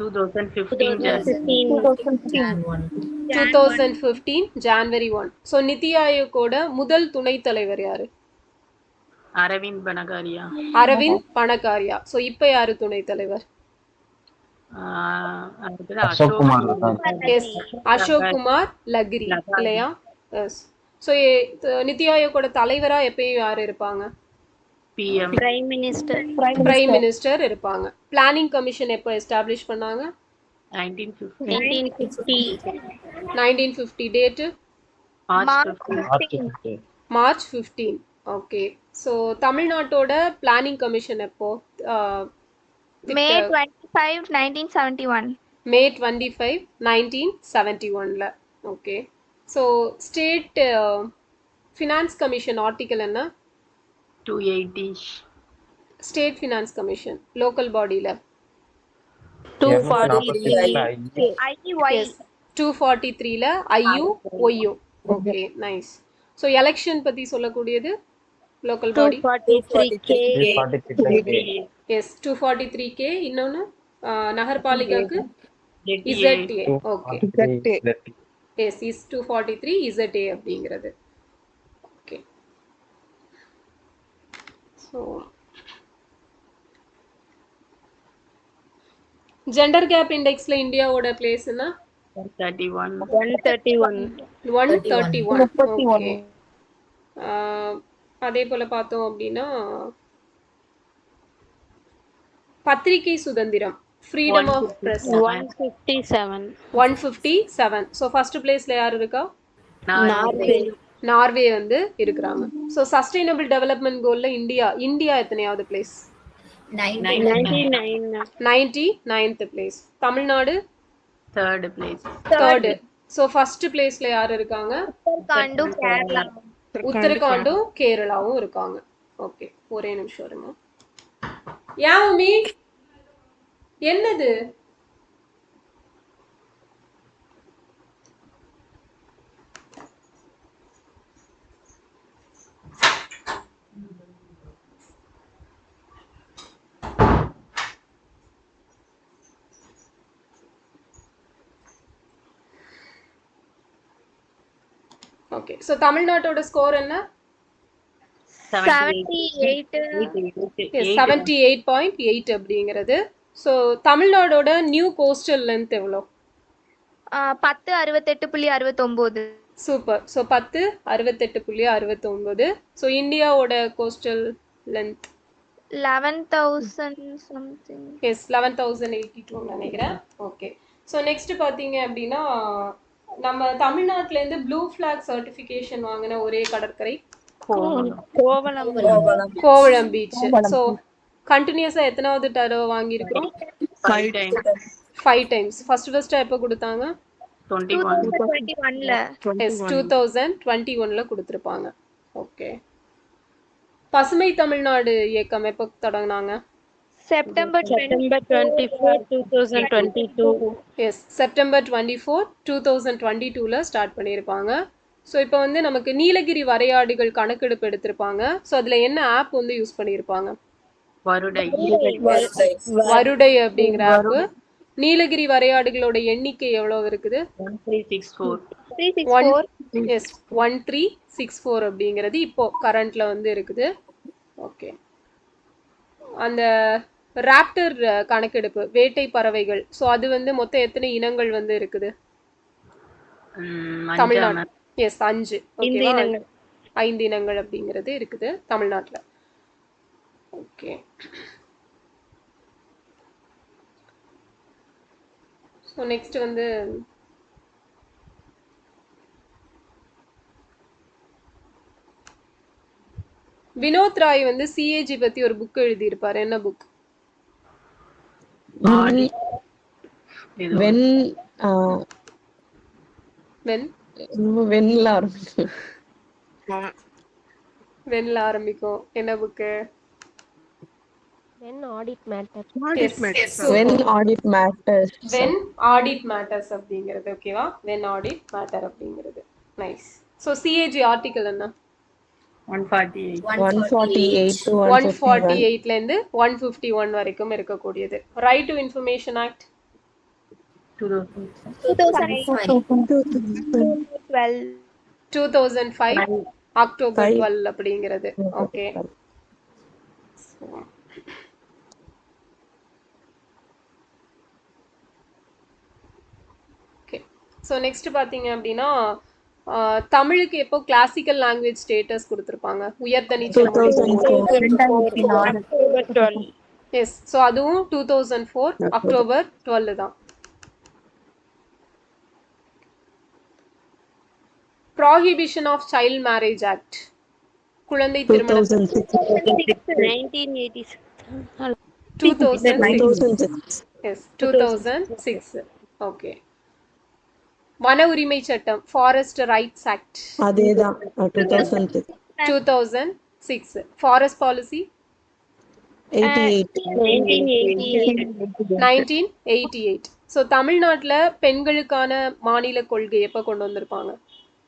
A: 2015 ஜான்வரி 1. ஸோ நித்தி ஆயோக்கோட முதல் துணைத் தலைவர் யாரு?
C: அரவிந்த் பனகாரியா.
A: அரவிந்த் பணகாரியா. ஸோ இப்போ யாரு துணைத் தலைவர்? எஸ் அசோக் குமார் லகிரி இல்லையா? எஸ். ஸோ நித்தி ஆயோக்கோட தலைவரா எப்பயும் யார் இருப்பாங்க?
C: PM.
E: Prime Minister.
A: Prime minister இருப்பாங்க. பிளானிங் கமிஷன் எப்போ எஸ்டாப்ளிஷ் பண்ணாங்க?
C: 1950.
A: 1950. Date March 15. ஓகே. ஸோ தமிழ்நாட்டோட பிளானிங் கமிஷன் எப்போ?
F: May 25, 1971.
A: மே 25, 1971ல. Okay. So state finance commission article என்ன?
C: 280.
A: ஸ்டேட் ஃபினான்ஸ் கமிஷன் லோக்கல் பாடியில்
F: IY.
A: 243ல I Y. Okay nice. So election பற்றி சொல்லக்கூடியது local body
E: 243K.
A: Yes 243K. இன்னொன்று நகர்பாலிகாக்கு ZA. Okay yes is 243 ZA அப்படிங்கிறது. ஓகே. ஸோ ஜெண்டர் கேப் இண்டெக்ஸில் இந்தியாவோட பிளேஸ்னா
C: 131.
A: 131. Okay. அதே போல் பார்த்தோம் அப்படின்னா பத்திரிகை சுதந்திரம் freedom of press 157. So first பிளேஸ்ல யார் இருக்கா? நார்வே வந்து இருக்கிறாங்க. ஸோ சஸ்டைனபிள் டெவலப்மெண்ட் கோல்ல இந்தியா எத்தனையாவது place? 99th place. Tamil Nadu
C: 3rd place.
A: 3rd. So first பிளேஸ்ல யார் இருக்காங்க? உத்தரகாண்டும் கேரளாவும் இருக்காங்க. ஓகே ஒரே நிமிஷம் இருங்க. யாமி என்னது? ஓகே. ஸோ தமிழ்நாட்டோட ஸ்கோர் என்ன? 78.8 அப்படிங்கிறது. ஸோ தமிழ்நாடோட நியூ கோஸ்டல் லென்த் எவ்வளோ?
F: 10 68.69.
A: சூப்பர். ஸோ 10 68.69. ஸோ இந்தியாவோட கோஸ்டல் லென்த்
F: 11,000 something.
A: எஸ் 11,082 நினைக்கிறேன். ஓகே. ஸோ நெக்ஸ்ட் பார்த்தீங்க அப்படின்னா நம்ம தமிழ்நாட்டிலேருந்து ப்ளூ ஃபிளாக் சர்டிஃபிகேஷன் வாங்கின ஒரே கடற்கரை கோவளம் பீச். ஸோ கண்டினியூஸாக எத்தனாவது தடவை வாங்கியிருக்கோம்? 5 times. ஃபர்ஸ்ட் எப்போ கொடுத்தாங்க?
F: 2021ல.
A: எஸ் 2021ல கொடுத்துருப்பாங்க. ஓகே. பசுமை தமிழ்நாடு இயக்கம் எப்போ தொடங்கினாங்க?
F: September 24, 2022.
A: எஸ் செப்டம்பர் 24, 2022ல ஸ்டார்ட் பண்ணியிருப்பாங்க. ஸோ இப்போ வந்து நமக்கு நீலகிரி வரையாடுகள் கணக்கெடுப்பு எடுத்திருப்பாங்க. ஸோ அதில் என்ன ஆப் வந்து யூஸ் பண்ணியிருப்பாங்க? வருடை அப்படிங்கிற ஆப். நீலகிரி வரையாடுகளோட எண்ணிக்கை எவ்வளவு இருக்குது?
C: 1364.
A: எஸ் 1364 அப்படிங்கிறது இப்போ கரண்ட்ல வந்து இருக்குது. ஓகே. அந்த ராப்டர் கணக்கெடுப்பு வேட்டை பறவைகள். ஸோ அது வந்து மொத்தம் எத்தனை இனங்கள் வந்து இருக்குது தமிழ்நாடு? எஸ் 5. ஓகேவா? 5 இனங்கள் அப்படிங்கிறது இருக்குது தமிழ்நாட்டுல. ஓகே. ஸோ நெக்ஸ்ட் வந்து வினோத் ராய் வந்து சிஏஜி பத்தி ஒரு புக் எழுதியிருப்பாரு. என்ன புக்?
C: ஆடி இது
B: வென்
A: வென்
B: வெண்ல ஆரம்பிக்கும்.
A: வென்ல ஆரம்பிக்கும். என்ன book?
E: When audit matter.
B: When audit matters.
A: When audit matters அப்படிங்கிறது. ஓகேவா? வென் ஆடிட் மேட்டர் அப்படிங்கிறது. நைஸ். ஸோ சிஏஜி ஆர்டிகல் என்ன?
C: 148.
B: 148 to 151.
A: 148ல இருந்து 151 வரைக்கும் இருக்கக்கூடியது. Right to information act 2005 October 12 அப்படிங்கிறது. ஓகே. ஓகே. ஸோ நெக்ஸ்ட் பார்த்தீங்க அப்படின்னா தமிழுக்கு எப்போ கிளாசிக்கல் லாங்குவேஜ் ஸ்டேட்டஸ் கொடுத்துருப்பாங்க? உயர்தனி எஸ். ஸோ அதுவும் 2004 அக்டோபர் 12 தான். Prohibition of child marriage act, குழந்தை திருமணம்
E: 1986.
A: 2006. எஸ் 2006. ஓகே. வன உரிமை சட்டம், ஃபாரஸ்ட் ரைட்ஸ் ஆக்ட்,
B: அதேதான் 2006.
A: 2006. Forest policy 1988. ஸோ தமிழ்நாட்டுல பெண்களுக்கான மாநில கொள்கை எப்ப கொண்டு வந்திருப்பாங்க?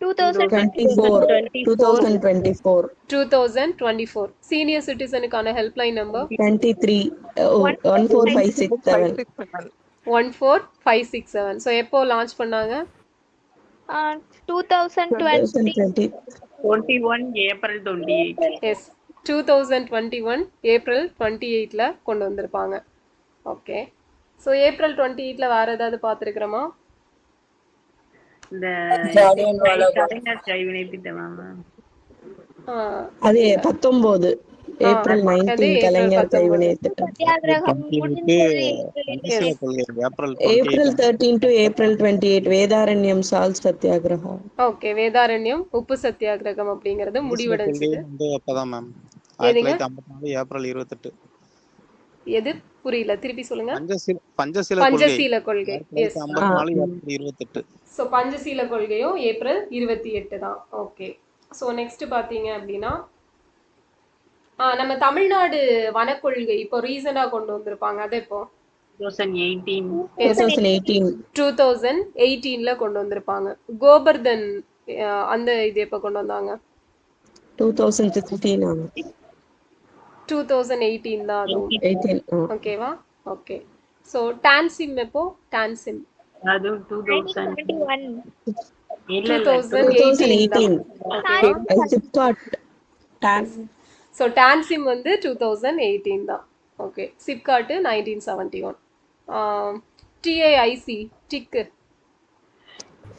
A: 2024. சீனியர் சிட்டிசனுக்கான ஹெல்ப்லைன் நம்பர்
B: 23 14567.
A: 14567. ஸோ எப்போ லான்ச் பண்ணாங்க?
F: 2020.
C: 21 April 28.
A: எஸ் 2021 ஏப்ரல் 28ல கொண்டு வந்திருப்பாங்க. ஓகே. ஸோ ஏப்ரல் 28ல வேற ஏதாவது பார்த்துருக்கிறோமா?
C: இந்த கலைஞர் கைவினை திட்டமா மேம்?
B: அது 19 ஏப்ரல் 19 கலைஞர் கைவினை திட்டம். April 13 to April 28 Vedaranyam salt satyagraha.
A: Okay. Vedaranyam உப்பு சத்தியாகிரகம் அப்படிங்கிறது முடிவடைஞ்சது.
H: ஏப்ரல் 28.
A: எது புரியல, திருப்பி சொல்லுங்க.
H: பஞ்சசீல
A: கொள்கை. எஸ்.
H: 28.
A: ஸோ பஞ்சசீல கொள்கையும் ஏப்ரல் 28 தான். ஓகே. ஸோ நெக்ஸ்ட் பார்த்தீங்க அப்படின்னா நம்ம தமிழ்நாடு வனக்கொள்கை இப்போ ரீசனா கொண்டு வந்திருப்பாங்க. அது எப்போ? 2018ல கொண்டு வந்திருப்பாங்க. கோபர்தன் அந்த இது எப்போ கொண்டு வந்தாங்க? 2018 தான் அதுவும். ஓகேவா? ஓகே. ஸோ டான்சிம் எப்போ? டான்சிம்
C: அது 2018.
A: 2018. ஸோ டான்சிம் வந்து 2018 தான். ஓகே. சிப்காட் 1971. டிஐஐசி டிக்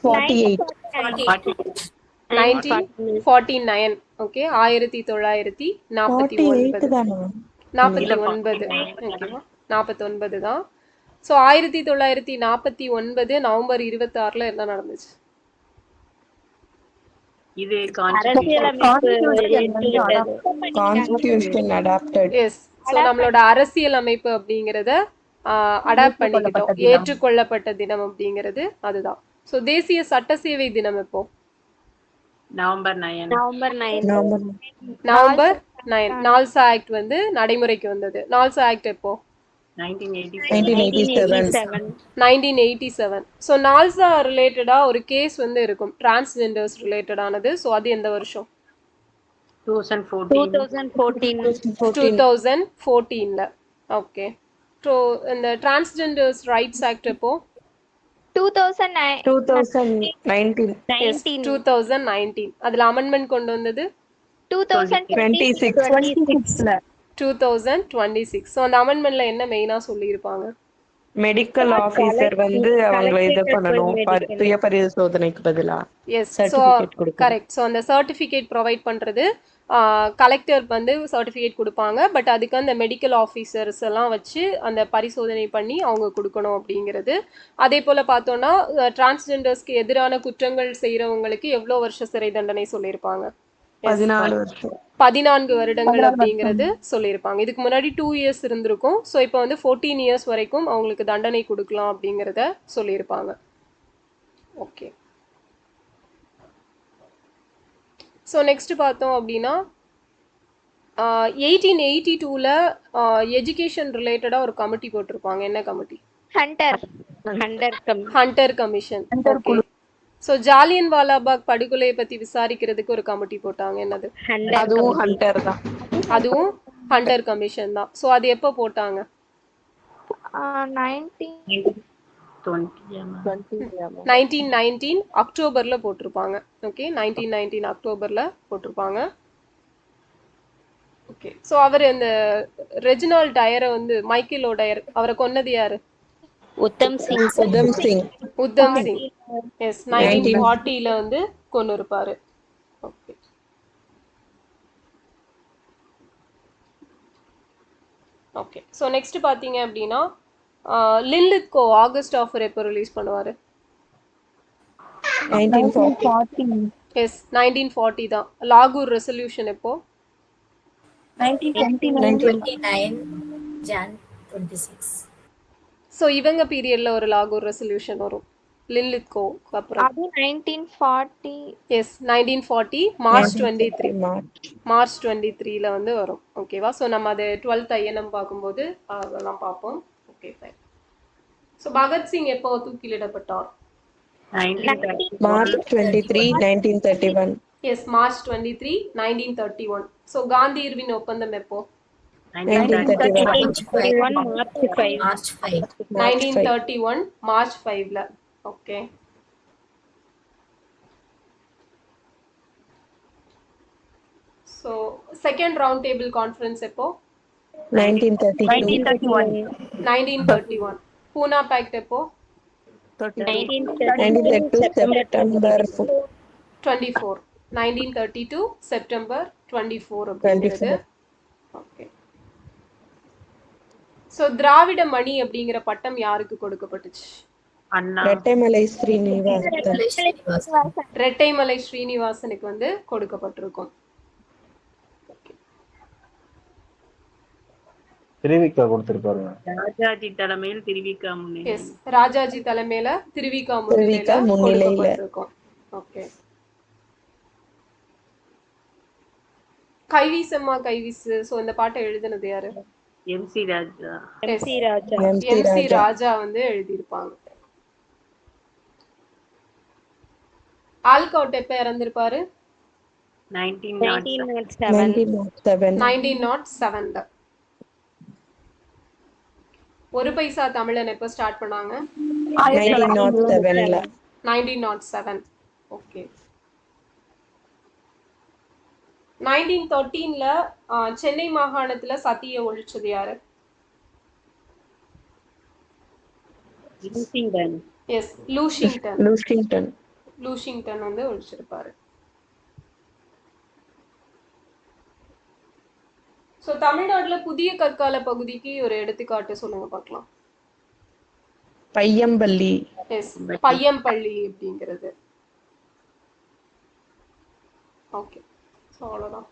A: 1949. ஓகே. 1949. ஓகேவா? 49 தான். ஸோ 1949 நவம்பர் 26ல என்ன நடந்துச்சு?
C: இது
B: கான்ஸ்டிடியூஷன் அடாப்டட்.
A: எஸ். ஸோ நம்மளோட அரசியல் அமைப்பு அப்படிங்கிறத அடாப்ட் பண்ணிக்கிட்டோம். ஏற்றுக்கொள்ளப்பட்ட தினம் அப்படிங்கிறது அதுதான். ஸோ தேசிய சட்ட சேவை தினம் எப்போ?
C: நவம்பர் 9.
A: நவம்பர் 9. நால்சா ஆக்ட் வந்து நடைமுறைக்கு வந்தது. நால்சா ஆக்ட் எப்போ? 1987. ஸோ நால்சா ரிலேட்டடா ஒரு கேஸ் வந்து இருக்கும், டிரான்ஸ்ஜெண்டர்ஸ் ரிலேட்டடானது. ஸோ அது எந்த வருஷம்? 2014ல. ஓகே. ஸோ இந்த டிரான்ஸ்ஜெண்டர்ஸ் ரைட்ஸ் ஆக்ட் எப்போ? 2019. அதுல அமெண்ட்மெண்ட் கொண்டு வந்தது 2026. ஸோ அந்த அமெண்ட்மெண்ட்ல என்ன மெயினா சொல்லியிருப்பாங்க?
B: மெடிக்கல் ஆபீசர் வந்து அவங்கள இது பண்ணணும் சுய பரிசோதனைக்கு பதிலா
A: எஸ். ஸோ
B: சர்டிபிகேட் கொடுக்கணும்.
A: கரெக்ட். ஸோ அந்த சர்டிஃபிகேட் ப்ரொவைட் பண்ணுறது கலெக்டர் வந்து சர்டிஃபிகேட் கொடுப்பாங்க. பட் அதுக்கு அந்த மெடிக்கல் ஆஃபீஸர்ஸ் எல்லாம் வச்சு அந்த பரிசோதனை பண்ணி அவங்க கொடுக்கணும் அப்படிங்கிறது. அதே போல் பார்த்தோன்னா டிரான்ஸ்ஜெண்டர்ஸ்க்கு எதிரான குற்றங்கள் செய்கிறவங்களுக்கு எவ்வளோ வருஷ சிறை தண்டனை சொல்லியிருப்பாங்க?
B: 14 வருஷம்.
A: 14 வருடங்கள் அப்படிங்கிறது சொல்லியிருப்பாங்க. இதுக்கு முன்னாடி 2 இயர்ஸ் இருந்திருக்கும். ஸோ இப்போ வந்து 14 இயர்ஸ் வரைக்கும் அவங்களுக்கு தண்டனை கொடுக்கலாம் அப்படிங்கிறத சொல்லியிருப்பாங்க. ஓகே. ஸோ நெக்ஸ்ட் பார்த்தோம் அப்படின்னா 1882ல் எஜுகேஷன் ரிலேட்டடாக ஒரு கமிட்டி போட்டிருப்பாங்க. என்ன committee? Hunter commission. Okay. So Jallianwala வாலாபாக் படுகொலையை பற்றி விசாரிக்கிறதுக்கு ஒரு கமிட்டி போட்டாங்க. என்னது?
B: அதுவும் ஹண்டர் தான்.
A: அதுவும் ஹண்டர் கமிஷன் தான். ஸோ அது எப்போ போட்டாங்க? 1919 அக்டோபர்ல போட்டிருப்பாங்க. ஓகே, 1919 அக்டோபர்ல போட்டிருப்பாங்க. ஓகே. ஸோ அவர் அந்த ரெஜினால் டயரை வந்து மைக்கேல் ஓடயர் அவரை கொன்னது யாரு?
B: உத்தம் சிங்.
A: எஸ், 1940ல வந்து கொன்னு இருப்பாரு. ஓகே. ஓகே. ஸோ நெக்ஸ்ட் பார்த்தீங்க அப்படின்னா லின்லித்கோ ஆகஸ்ட் ஆஃபர் எப்போ ரிலீஸ் பண்ணுவாரு?
B: 1940.
A: எஸ், 1940 தான். லாகூர் ரெசல்யூஷன் எப்போ?
G: 29 Jan 26.
F: So
A: இவங்க பீரியட்ல ஒரு லாகூர் ரெசல்யூஷன் வரும் லின்லித்கோ அப்புறம்.
F: அது 1940.
A: S, 1940 March 23. மார்ச் 23ல வந்து வரும். ஓகேவா? ஸோ நம்ம அது 12th INM பார்க்கும்போது அதெல்லாம் பார்ப்போம். Okay, fine. ஸோ பகத்சிங் எப்போ தூக்கிலிடப்பட்டார்?
B: March 23, 1931.
A: Yes, March 23, 1931. So Gandhi Irwin ஒப்பந்தம் எப்போ?
B: 1931.
G: March 5.
A: 1931 மார்ச் 5ல. Okay. So second round table conference எப்போ? 1931. பூனா பேக்ட் எப்போ?
B: 1932 செப்டம்பர்
A: 24. 1932 செப்டம்பர் 24 அப்படிங்கிறது. ஓகே. ஸோ திராவிட மணி அப்படிங்கிற பட்டம் யாருக்கு கொடுக்கப்பட்டுச்சு?
B: ரெட்டைமலை ஸ்ரீனிவாசன்.
A: ரெட்டைமலை ஸ்ரீனிவாசனுக்கு வந்து கொடுக்கப்பட்டிருக்கும்.
I: திருவிக்கா கொடுத்திருப்பாரு.
C: ராஜாஜி தலைமையில் திருவிக்கா முன்னிலை.
A: எஸ், ராஜாஜி தலைமையில திருவிக்கா முன்னிலையில கொடுக்கப்பட்டிருக்கும். ஓகே. கைவீசம்மா கைவீசு. ஸோ இந்த பாட்டை எழுதினது யாரு?
C: MC ராஜா.
A: MC ராஜா வந்து எழுதியிருப்பாங்க. ஆல்காட் எப்ப இறந்திருப்பாரு? 1907. ஒரு பைசா தமிழன் எப்ப ஸ்டார்ட் பண்ணாங்க? 1907. ஓகே. 1913ல சென்னை மாகாணத்துல சதியை ஒழிச்சது யாரு? எஸ், லூஷிங்டன் வந்து ஒழிச்சிருப்பாரு. ஸோ தமிழ்நாட்டுல புதிய கற்கால பகுதிக்கு ஒரு எடுத்துக்காட்டு சொல்லுங்க பார்க்கலாம்.
B: பையம்பள்ளி.
A: எஸ், பையம்பள்ளி அப்படிங்கிறது. ஓகே. ஸோ அவ்வளோதான்.